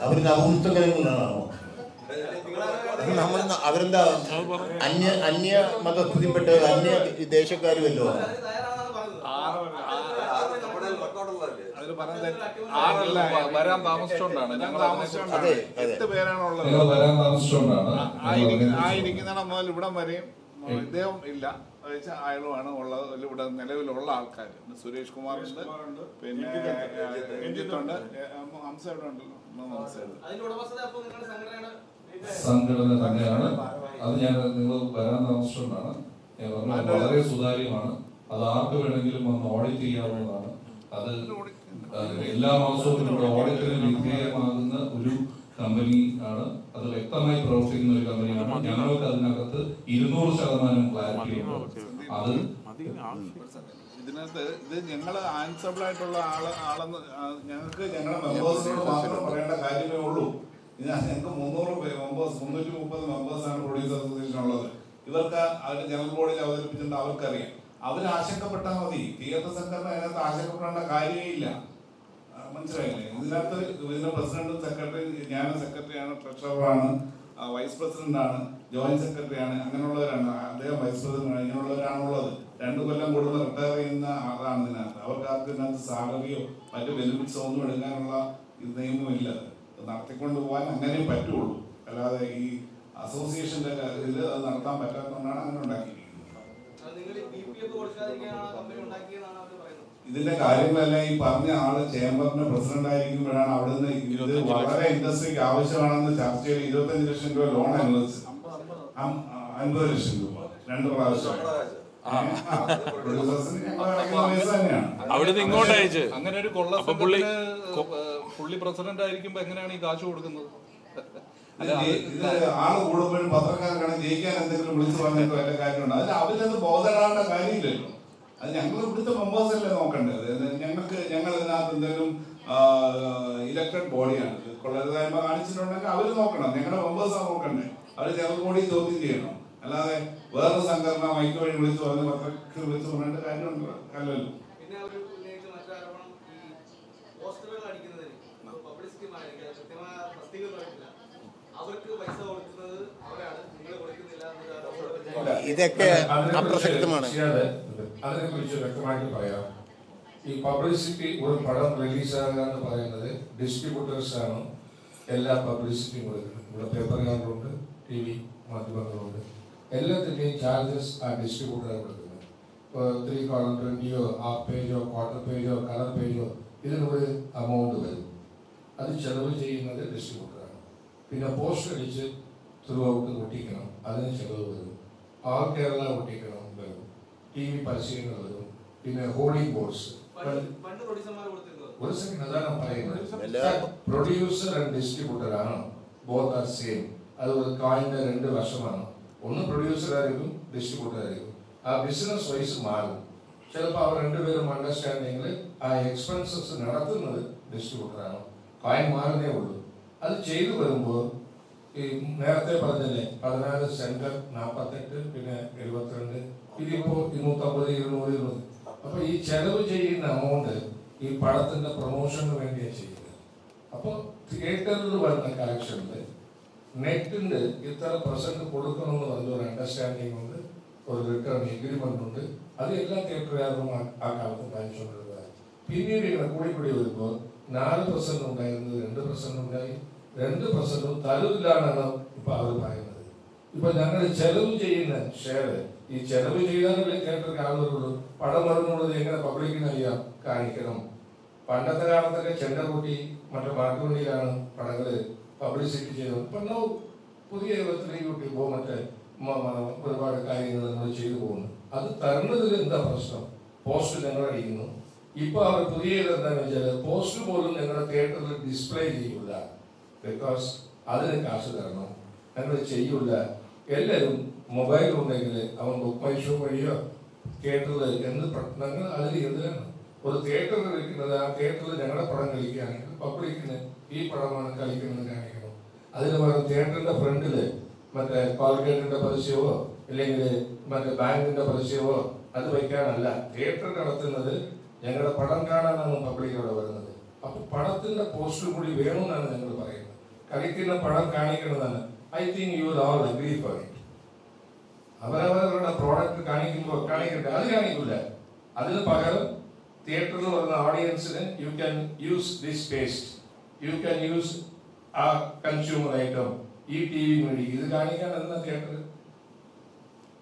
അവർ നവംസകരങ്ങളാണോ? നമ്മൾ അവരെന്താ അന്യ മതത്തിൽപ്പെട്ട അന്യ ദേശക്കാരുമല്ലോ. വരാൻ താമസിച്ചോണ്ടാണ് ഞങ്ങൾ അതെ 8 പേരാണുള്ളത്. ആയിരിക്കുന്ന മുതൽ ഇവിടം വരെയും ഇദ്ദേഹം ഇല്ല, അയാളുമാണ് ഉള്ളത്. ഇവിടെ നിലവിലുള്ള ആൾക്കാർ സുരേഷ് കുമാറുണ്ട്, പിന്നെ രഞ്ജിത്തുണ്ട്, ഹംസ ഇവിടെ ഉണ്ടല്ലോ. സംഘടന തന്നെയാണ് അത്. ഞാൻ നിങ്ങൾ വരാൻ താമസിച്ചുകൊണ്ടാണ് ഞാൻ പറഞ്ഞത്. വളരെ സുതാര്യമാണ്. അത് ആർക്ക് വേണമെങ്കിലും വന്ന് ഓഡിറ്റ് ചെയ്യാവുന്നതാണ്. അത് എല്ലാ മാസവും ഇവിടെ ഓഡിറ്റിന് വിധേയമാകുന്ന ഒരു കമ്പനി ആണ്. അത് വ്യക്തമായി പ്രവർത്തിക്കുന്ന ഒരു കമ്പനിയാണ്. ഞങ്ങൾക്ക് അതിനകത്ത് 200% ക്ലാരിറ്റി ഉണ്ട്. അത് ഇതിനകത്ത് ഇത് ഞങ്ങൾ ആൻസബിൾ ആയിട്ടുള്ള ആളെന്ന് ഞങ്ങൾക്ക് ഞങ്ങളുടെ മെമ്പേഴ്സിനോട് മാത്രം പറയേണ്ട കാര്യമേ ഉള്ളൂ. ഞങ്ങൾക്ക് 300 മെമ്പേഴ്സ് 330 മെമ്പേഴ്സാണ് പ്രൊഡ്യൂസർ അസോസിയേഷൻ ഉള്ളത്. ഇവർക്ക് അവർ ജനറൽ ബോഡിയിൽ അവതരിപ്പിച്ചിട്ടുണ്ട്, അവർക്കറിയാം. അവർ ആശങ്കപ്പെട്ടാൽ മതി. തിയേറ്റർ സെന്ററിന് അതിനകത്ത് ആശങ്കപ്പെടേണ്ട കാര്യമേ ഇല്ല. മനസ്സിലായില്ലേ? ഇതിനകത്ത് ഇതിന്റെ പ്രസിഡന്റും സെക്രട്ടറി, ഞാൻ സെക്രട്ടറിയാണ്, ട്രഷററാണ്, വൈസ് പ്രസിഡന്റാണ്, ജോയിന്റ് സെക്രട്ടറിയാണ്, അങ്ങനെയുള്ളവരാണ്. അദ്ദേഹം വൈസ് പ്രസിഡന്റ്, ഇങ്ങനെയുള്ളവരാണുള്ളത്. 2 കൊല്ലം കൂടുമ്പോൾ റിട്ടയർ ചെയ്യുന്ന ആളാണ് ഇതിനകത്ത്. അവർക്ക് ആർക്കും ഇതിനകത്ത് സാലറിയോ മറ്റു ബെനിഫിറ്റ്സോ ഒന്നും എടുക്കാനുള്ള നിയമമില്ല. നടത്തിക്കൊണ്ട് പോകാൻ അങ്ങനെ പറ്റുള്ളൂ. അല്ലാതെ ഈ അസോസിയേഷന്റെ ഇതിൽ അത് നടത്താൻ പറ്റാത്തതുകൊണ്ടാണ് അങ്ങനെ ഉണ്ടാക്കിയിരിക്കുന്നത്. ഇതിന്റെ കാര്യങ്ങളെല്ലാം ഈ പറഞ്ഞ ആള് ചേംബറിന്റെ പ്രസിഡന്റ് ആയിരിക്കുമ്പോഴാണ് അവിടുന്ന് ഇത് വളരെ ഇൻഡസ്ട്രിക്ക് ആവശ്യമാണെന്ന് ചർച്ചയിൽ 25 ലക്ഷം രൂപ ലോൺ അനുവദിച്ചത്. 50 ലക്ഷം രൂപ 2 പ്രാവശ്യം. അവിടുന്ന് ഇങ്ങോട്ട് അയച്ച് അങ്ങനെ ഒരു പുള്ളി പ്രസിഡന്റ് ആയിരിക്കുമ്പോ എങ്ങനെയാണ് ഈ കാശ് കൊടുക്കുന്നത്? ഇത് ആള് കൂടുമ്പോഴും പത്രക്കാർക്കാണ് ജയിക്കാൻ എന്തെങ്കിലും വിളിച്ചു പറഞ്ഞിട്ടോ വല്ല കാര്യമുണ്ട്. അതിൽ അവരത് ബോധപ്പെടേണ്ട കാര്യമില്ലല്ലോ. അത് ഞങ്ങൾ ഇവിടുത്തെ മെമ്പേഴ്സ് അല്ലേ നോക്കേണ്ടത്. ഞങ്ങൾ ഇതിനകത്ത് എന്തെങ്കിലും ഇലക്ടഡ് ബോഡിയാണ് കൊള്ളരുതായ്മ കാണിച്ചിട്ടുണ്ടെങ്കിൽ അവർ നോക്കണം. ഞങ്ങളുടെ മെമ്പേഴ്സാണ് നോക്കണ്ടേ. അവർ ജനറൽ ബോഡി ചോദ്യം ചെയ്യണം. അല്ലാതെ വേറൊരു സംഘടന മൈക്ക് വഴി വിളിച്ചു പറഞ്ഞ് പത്രത്തിൽ വിളിച്ചു പറഞ്ഞിട്ട് കാര്യമുണ്ടോ? അല്ലല്ലോ. പിന്നെ അവർ ഉന്നയിച്ച മറ്റൊരാരോപണം ഈ പോസ്റ്ററുകൾ അടിക്കുന്നതിന് കൃത്യമായ തസ്തിക പറയില്ല, അവർക്ക് പൈസ കൊടുക്കുന്നത് അവരാണ്, നിങ്ങൾ കൊടുക്കുന്നില്ല. ഇതൊക്കെ അപ്രസക്തമാണ്. അതിനെ കുറിച്ച് വ്യക്തമായിട്ട് പറയാം. ഈ പബ്ലിസിറ്റി ഒരു പടം റിലീസാകുക എന്ന് പറയുന്നത് ഡിസ്ട്രിബ്യൂട്ടേഴ്സ് ആണ് എല്ലാ പബ്ലിസിറ്റിയും കൊടുക്കുന്നത്. ഇവിടെ പേപ്പറുകാരുണ്ട്, TV മാധ്യമങ്ങളുണ്ട്. എല്ലാത്തിൻ്റെയും ചാർജസ് ആ ഡിസ്ട്രിബ്യൂട്ടറാണ് കൊടുക്കുന്നത്. ഇപ്പോൾ 3 കോളം 20 ഹാഫ് പേജോ ക്വാർട്ടർ പേജോ കളർ പേജോ ഇതിനൊരു എമൗണ്ട് വരും. അത് ചെലവ് ചെയ്യുന്നത് ഡിസ്ട്രിബ്യൂട്ടറാണ്. പിന്നെ പോസ്റ്റർ അടിച്ച് ത്രൂ ഔട്ട് ഒട്ടിക്കണം, അതിന് ചെലവ് വരും. ആൾ കേരള ഒട്ടിക്കണം വരും. TV പരസ്യങ്ങൾ വരും. പിന്നെ ഹോർഡിംഗ് ബോർഡ്സ്. ഒരു സെക്കൻഡ്, അതാണ് പറയുന്നത്. പ്രൊഡ്യൂസർ ആൻഡ് ഡിസ്ട്രിബ്യൂട്ടർ ആണ്, ബോത്ത് ആർ സെയിം. അത് ഒരു കോയിന്റെ 2 വശമാണ്. ഒന്ന് പ്രൊഡ്യൂസർ ആയിരിക്കും, ഡിസ്ട്രിബ്യൂട്ടർ ആയിരിക്കും. ആ ബിസിനസ് വൈസ് മാറും. ചിലപ്പോൾ അവർ 2 പേരും അണ്ടർസ്റ്റാൻഡിങ്ങിൽ ആ എക്സ്പെൻസസ് നടത്തുന്നത് ഡിസ്ട്രിബ്യൂട്ടറാണ്. കോയിൻ മാറുന്നേ ഉള്ളൂ. അത് ചെയ്തു വരുമ്പോൾ ഈ നേരത്തെ പറഞ്ഞല്ലേ 14 സെന്റർ 48 പിന്നെ 72 ഇതിപ്പോ 250 200 200. അപ്പൊ ഈ ചെലവ് ചെയ്യുന്ന എമൗണ്ട് ഈ പടത്തിന്റെ പ്രൊമോഷന് വേണ്ടിയാണ് ചെയ്യുന്നത്. അപ്പോൾ തിയേറ്ററിൽ വരുന്ന കളക്ഷനിൽ നെറ്റിന്റെ ഇത്ര % കൊടുക്കണമെന്ന് പറഞ്ഞ ഒരു അണ്ടർസ്റ്റാൻഡിംഗ് ഉണ്ട്, ഒരു റിട്ടേൺ എഗ്രിമെന്റ് ഉണ്ട്. അത് എല്ലാ തിയേറ്ററുകാരും ആ കാലത്ത് പാലിച്ചുകൊണ്ടിരുന്നത്. പിന്നീട് ഇങ്ങനെ കൂടി വരുമ്പോൾ 4% ഉണ്ടായിരുന്നത് 2% ഉണ്ടായി. 2% തരവില്ലാന്നാണ് ഇപ്പൊ അവർ പറയുന്നത്. ഇപ്പൊ ഞങ്ങൾ ചെലവ് ചെയ്യുന്ന ഷെയർ, ഈ ചെലവ് ചെയ്താലല്ലേ തിയേറ്ററിൽ ആളുകളുള്ളൂ. പടം വരുന്നുള്ളത് എങ്ങനെ പബ്ലിക്കിന് അറിയാം, കാണിക്കണം. പണ്ടത്തെ കാലത്തൊക്കെ ചെണ്ട കൂട്ടി മറ്റേ മാട്ടുവണ്ടിയിലാണ് പടങ്ങള് പബ്ലിസിറ്റി ചെയ്തത്. ഇപ്പൊ പുതിയ യൂട്യൂബോ മറ്റേ ഒരുപാട് കാര്യങ്ങൾ നമ്മൾ ചെയ്തു പോകുന്നു. അത് തരുന്നതിൽ എന്താ പ്രശ്നം? പോസ്റ്റ് ഞങ്ങൾ അടിക്കുന്നു. ഇപ്പൊ അവർ പുതിയ എന്താണെന്ന് വെച്ചാൽ പോസ്റ്റ് പോലും ഞങ്ങളുടെ തിയേറ്ററിൽ ഡിസ്പ്ലേ ചെയ്യൂല. ബിക്കോസ് അതിന് കാശ് തരണം, ഞങ്ങൾ ചെയ്യൂല. എല്ലാവരും മൊബൈൽ ഉണ്ടെങ്കിൽ അവൻ ബുക്ക് മൈ ഷോ വഴിയോ തിയേറ്ററിൽ ഞങ്ങൾ അതിൽ എതിരാണ്. ഒരു തിയേറ്ററിൽ കളിക്കുന്നത് ആ തിയേറ്ററിൽ ഞങ്ങളുടെ പടം കളിക്കുകയാണെങ്കിൽ പബ്ലിക്കിന് ഈ പടമാണ് കളിക്കുന്നത് കാണിക്കണം. അതിന് പകരം തിയേറ്ററിന്റെ ഫ്രണ്ടില് മറ്റേ കോൾഗേറ്റിന്റെ പരസ്യമോ അല്ലെങ്കിൽ മറ്റേ ബാങ്കിന്റെ പരസ്യമോ അത് വയ്ക്കാനല്ല. തിയേറ്റർ നടത്തുന്നത് ഞങ്ങളുടെ പടം കാണാനാണ് പബ്ലിക് അവിടെ വരുന്നത്. അപ്പൊ പടത്തിന്റെ പോസ്റ്റർ കൂടി വേണമെന്നാണ് ഞങ്ങൾ പറയുന്നത്. കളിക്കുന്ന പടം കാണിക്കണമെന്നാണ്. I think you will all agree for it. അവരവരുടെ പ്രോഡക്റ്റ് കാണിക്കുമ്പോൾ കാണിക്കട്ടെ, അത് കാണിക്കില്ല. അതിന് പകരം തിയേറ്ററിൽ വരുന്ന ഓഡിയൻസിന് you can use this paste, you can use ആ കൺസ്യൂമർ ഐറ്റം, ഈ TV മേടിക്കും. ഇത് കാണിക്കാൻ എന്താ തിയേറ്റർ?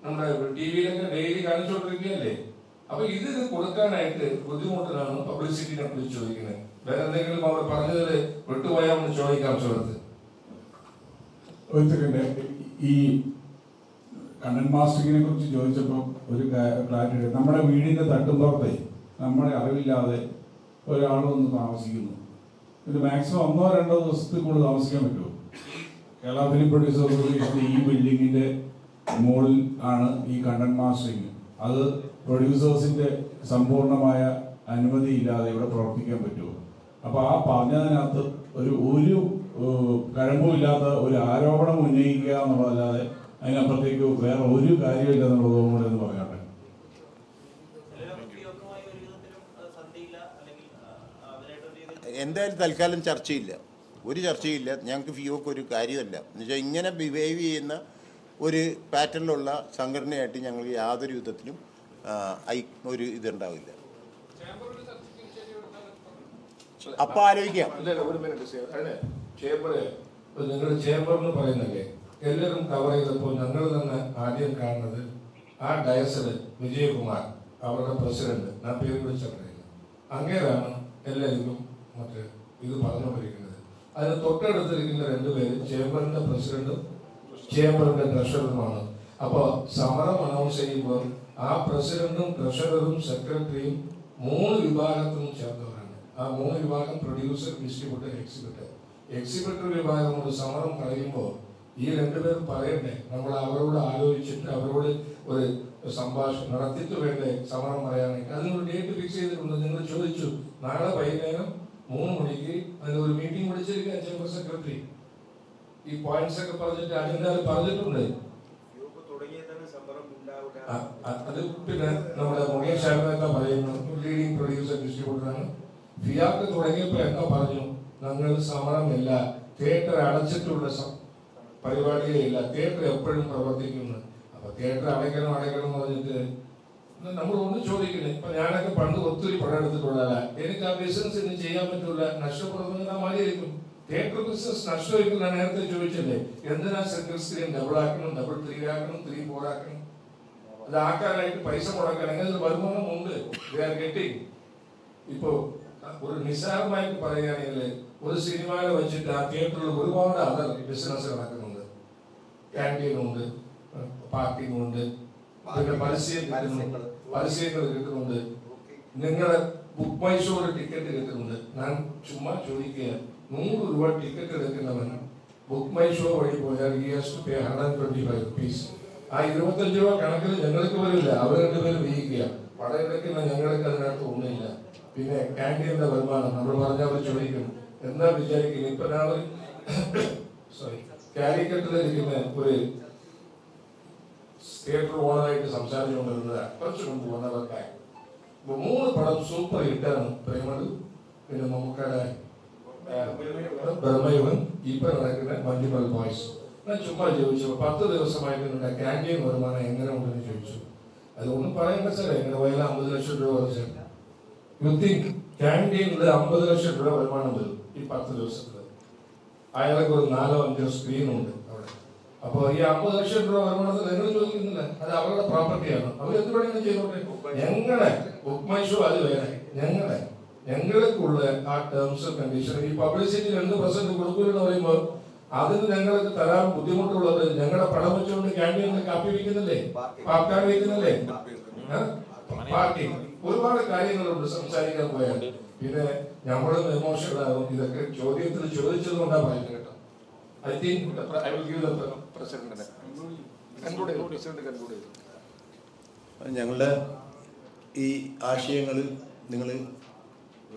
നമ്മുടെ TV-യിലൊക്കെ ഡെയിലി കാണിച്ചുകൊണ്ടിരിക്കുകയല്ലേ. അപ്പൊ ഇത് കൊടുക്കാനായിട്ട് ബുദ്ധിമുട്ടിലാണ് പബ്ലിസിറ്റിനെ കുറിച്ച് ചോദിക്കുന്നത്. വേറെ എന്തെങ്കിലും അവർ പറഞ്ഞതിൽ വിട്ടുപോയാൽ ഒന്ന് ചോദിക്കാം സുഹൃത്ത്. ഈ കണ്ടന്റ് മാസ്റ്ററിങ്ങിനെ കുറിച്ച് ചോദിച്ചപ്പോൾ ഒരു ക്ലാരിറ്റി, നമ്മുടെ വീടിന്റെ തട്ടുമ്പുറത്തെ നമ്മുടെ അറിവില്ലാതെ ഒരാൾ വന്ന് താമസിക്കുന്നു. ഇത് മാക്സിമം 1-2 ദിവസത്തിൽ കൂടുതൽ താമസിക്കാൻ പറ്റുമോ? കേരള ഫിലിം പ്രൊഡ്യൂസേഴ്സ് അസോസിയേഷന്റെ ഈ ബിൽഡിങ്ങിന്റെ മുകളിൽ ആണ് ഈ കണ്ടന്റ് മാസ്റ്ററിങ്. അത് പ്രൊഡ്യൂസേഴ്സിൻ്റെ സമ്പൂർണ്ണമായ അനുമതി ഇല്ലാതെ ഇവിടെ പ്രവർത്തിക്കാൻ പറ്റുമോ? അപ്പോൾ ആ പറഞ്ഞതിനകത്ത് ഒരു കഴമ്പുമില്ലാത്ത ഒരു ആരോപണം ഉന്നയിക്കുക എന്നുള്ളതല്ലാതെ അതിനപ്പുറത്തേക്ക് വേറെ ഒരു കാര്യമില്ല എന്നുള്ളതും കൂടെ എന്ന് പറയട്ടെ. എന്തായാലും തൽക്കാലം ചർച്ചയില്ല, ഒരു ചർച്ചയില്ല. ഞങ്ങൾക്ക് ഫിയോക്ക് ഒരു കാര്യമല്ല എന്നുവെച്ചാൽ ഇങ്ങനെ ബിഹേവ് ചെയ്യുന്ന ഒരു പാറ്റേണിലുള്ള സംഘടനയായിട്ട് ഞങ്ങൾ യാതൊരു വിധത്തിലും ഒരു ഇതുണ്ടാവില്ല. അപ്പം ആലോചിക്കാം. നിങ്ങളുടെ ചേംബർ എന്ന് പറയുന്നല്ലേ എല്ലാവരും കവർ ചെയ്തപ്പോൾ ഞങ്ങൾ തന്നെ ആദ്യം കാണുന്നത് ആ ഡയസിൽ വിജയകുമാർ അവരുടെ പ്രസിഡന്റ്, ഞാൻ പേര് വിളിച്ചറിയില്ല, അങ്ങേരാണ് എല്ലാവർക്കും മറ്റേ ഇത് പറഞ്ഞുകൊണ്ടിരിക്കുന്നത്. അതിന് തൊട്ടടുത്തിരിക്കുന്ന രണ്ടുപേരും ചേംബറിന്റെ പ്രസിഡന്റും ചേംബറിന്റെ ട്രഷററുമാണ്. അപ്പോൾ സമരം അനൗൺസ് ചെയ്യുമ്പോൾ ആ പ്രസിഡന്റും ട്രഷററും സെക്രട്ടറിയും 3 വിഭാഗത്തിനും ചേർന്നവരാണ്. ആ 3 വിഭാഗം പ്രൊഡ്യൂസർ, ഡിസ്ട്രിബ്യൂട്ടർ, എക്സിബിറ്റർ വിഭാഗം ഒരു സമരം പറയുമ്പോൾ ഈ രണ്ടുപേരും പറയണ്ടേ, നമ്മൾ അവരോട് ആലോചിച്ചിട്ട് അവരോട് ഒരു സംഭാഷണം നടത്തിയിട്ട് വേണ്ടേ സമരം പറയാണെങ്കിൽ. അതിനൊരു ഡേറ്റ് ഫിക്സ് ചെയ്തിട്ടുണ്ട്. നിങ്ങൾ ചോദിച്ചു നാളെ വൈകുന്നേരം 3 മണിക്ക് അതിനൊരു മീറ്റിംഗ് വിളിച്ചിരിക്കുക ചേംബർ സെക്രട്ടറി. ഈ പോയിന്റ്സ് ഒക്കെ പറഞ്ഞിട്ട് അജണ്ടയിൽ പറഞ്ഞിട്ടുണ്ട്. അത് പിന്നെ നമ്മുടെ മുകേഷ് ശർമ്മ പറയുന്നു, ലീഡിംഗ് പ്രൊഡ്യൂസർ ഡിസ്ട്രിബ്യൂട്ടറാണ്. ഫിയാക്ക് തുടങ്ങിയപ്പോൾ എന്താ പറഞ്ഞു, ഞങ്ങൾ സമരമില്ല, തിയേറ്റർ അടച്ചിട്ടുള്ള പരിപാടിയേ ഇല്ല, തിയേറ്റർ എപ്പോഴും പ്രവർത്തിക്കുന്നു. അപ്പൊ തിയേറ്റർ അടയ്ക്കണം എന്ന് പറഞ്ഞിട്ട് നമ്മൾ ഒന്നും ചോദിക്കുന്നത്. ഇപ്പൊ ഞാനൊക്കെ പണ്ട് ഒത്തിരി പണം എടുത്തിട്ടുള്ളതല്ല, എനിക്ക് ആ ബിസിനസ് ഇനി ചെയ്യാൻ പറ്റൂല, നഷ്ടപ്പെടുന്ന മാറിയിരിക്കും. Theatre business നഷ്ടമായിരിക്കും. ഞാൻ നേരത്തെ ചോദിച്ചല്ലേ, എന്തിനാ സിംഗിൾ സ്ക്രീൻ ഡബിൾ ആക്കണം, ഡബിൾ 3 ആക്കണം, 3 4 ആക്കണം? അത് ആക്കാനായിട്ട് പൈസ മുടക്കണമെങ്കിൽ അത് വരുമാനം ഉണ്ട്. ഇപ്പോ ഒരു നിസ്സാരമായിട്ട് പറയുകയാണെങ്കിൽ ഒരു സിനിമയിൽ വെച്ചിട്ട് ആ തിയേറ്ററിൽ ഒരുപാട് അതർ ബിസിനസ് നടക്കുന്നുണ്ട്. ക്യാൻറ്റീനുണ്ട്, പാർക്കിംഗ് ഉണ്ട്, പിന്നെ പരസ്യങ്ങൾ കിട്ടുന്നുണ്ട്, നിങ്ങളെ ബുക്ക് മൈ ഷോയുടെ ടിക്കറ്റ് കിട്ടുന്നുണ്ട്. ഞാൻ ചുമ്മാ ചോദിക്കുക, 100 രൂപ ടിക്കറ്റ് എടുക്കുന്നവൻ ബുക്ക് മൈ ഷോ വഴി പോയാൽ ₹125 rupees. ആ 25 രൂപ കണക്കിൽ ഞങ്ങൾക്ക് വരില്ല, അവർ രണ്ടുപേരും വീഹിക്കുക. പടം എടുക്കുന്ന ഞങ്ങൾക്ക് അതിനകത്ത് ഒന്നുമില്ല. പിന്നെ ക്യാൻറ്റീനിന്റെ വരുമാനം നമ്മൾ പറഞ്ഞാൽ അവർ ചോദിക്കും, എന്താ വിചാരിക്കുന്നത്? ഇപ്പൊ ഞാൻ കാലിക്കറ്റിലിരിക്കുന്ന ഒരു തിയേറ്റർ ഓണറായിട്ട് സംസാരിച്ചുകൊണ്ടിരുന്നത് കുറച്ച് മുമ്പ് വന്നവർക്ക് 3 പടം സൂപ്പർ ഹിറ്റാണ്. പ്രേമലു, പിന്നെ മമ്മൂക്കയുടെ ബ്രഹ്മയുവൻ, ഇപ്പൊ നടക്കുന്ന മഞ്ജുമൽ ബോയ്സ്. ഞാൻ ചുമ്മാ ചോദിച്ചു, 10 ദിവസമായിട്ട് ക്യാൻറ്റീൻ വരുമാനം എങ്ങനെ ഉണ്ടെന്ന് ചോദിച്ചു. അതൊന്നും പറയേണ്ട സാറേ, എങ്ങനെ വയല 50 ലക്ഷം രൂപ വരച്ചു. യു തിങ്ക് ക്യാൻറ്റീനിൽ 50 ലക്ഷം രൂപ വരുമാനം വരും ഈ 10 ദിവസത്തിൽ? അയാൾക്ക് ഒരു 4-5 സ്ക്രീൻ ഉണ്ട് അവിടെ. അപ്പൊ ഈ 50 ലക്ഷം രൂപ വരുമാനത്തിൽ നിങ്ങൾ ചോദിക്കുന്നില്ല, അത് അവരുടെ പ്രോപ്പർട്ടിയാണ്, അവർ എന്ത് വേണമെങ്കിലും ചെയ്തോട്ടെ. ഞങ്ങളുടെ ബുക്ക് മൈ ഷോ അത് വേറെ, ഞങ്ങൾക്കുള്ള ആ ടേംസ് ആൻഡ് കണ്ടീഷൻ. ഈ പബ്ലിസിറ്റി 2% കൊടുക്കൂലെന്ന് പറയുമ്പോൾ അതിന് ഞങ്ങൾക്ക് തരാൻ ബുദ്ധിമുട്ടുള്ളത്, ഞങ്ങളുടെ പടം വെച്ചുകൊണ്ട് ക്യാൻറ്റീനിൽ കാപ്പി വയ്ക്കുന്നില്ലേ, പാപ്കാർ വയ്ക്കുന്നില്ലേ, പാർക്കിംഗ്, ഒരുപാട് കാര്യങ്ങളുണ്ട് സംസാരിക്കാൻ പോയാൽ. പിന്നെ നമ്മളും എമോഷണൽ ആകും. ഇതൊക്കെ ചോദ്യത്തിൽ ചോദിച്ചത് കൊണ്ടാ പറയുന്നത് കേട്ടോ. I think I will give the പ്രസിഡന്റിനെ ഞങ്ങളുടെ ഈ ആശയങ്ങൾ നിങ്ങൾ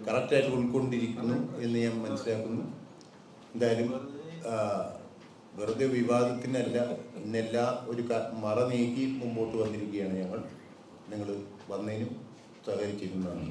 കറക്റ്റായിട്ട് ഉൾക്കൊണ്ടിരിക്കുന്നു എന്ന് ഞാൻ മനസ്സിലാക്കുന്നു. എന്തായാലും വെറുതെ വിവാദത്തിനല്ല, ഇന്നെല്ലാ ഒരു മറ നീക്കി മുമ്പോട്ട് വന്നിരിക്കുകയാണ് ഞങ്ങൾ. നിങ്ങൾ വന്നതിനും സഹകരിച്ചിരുന്നതാണ്.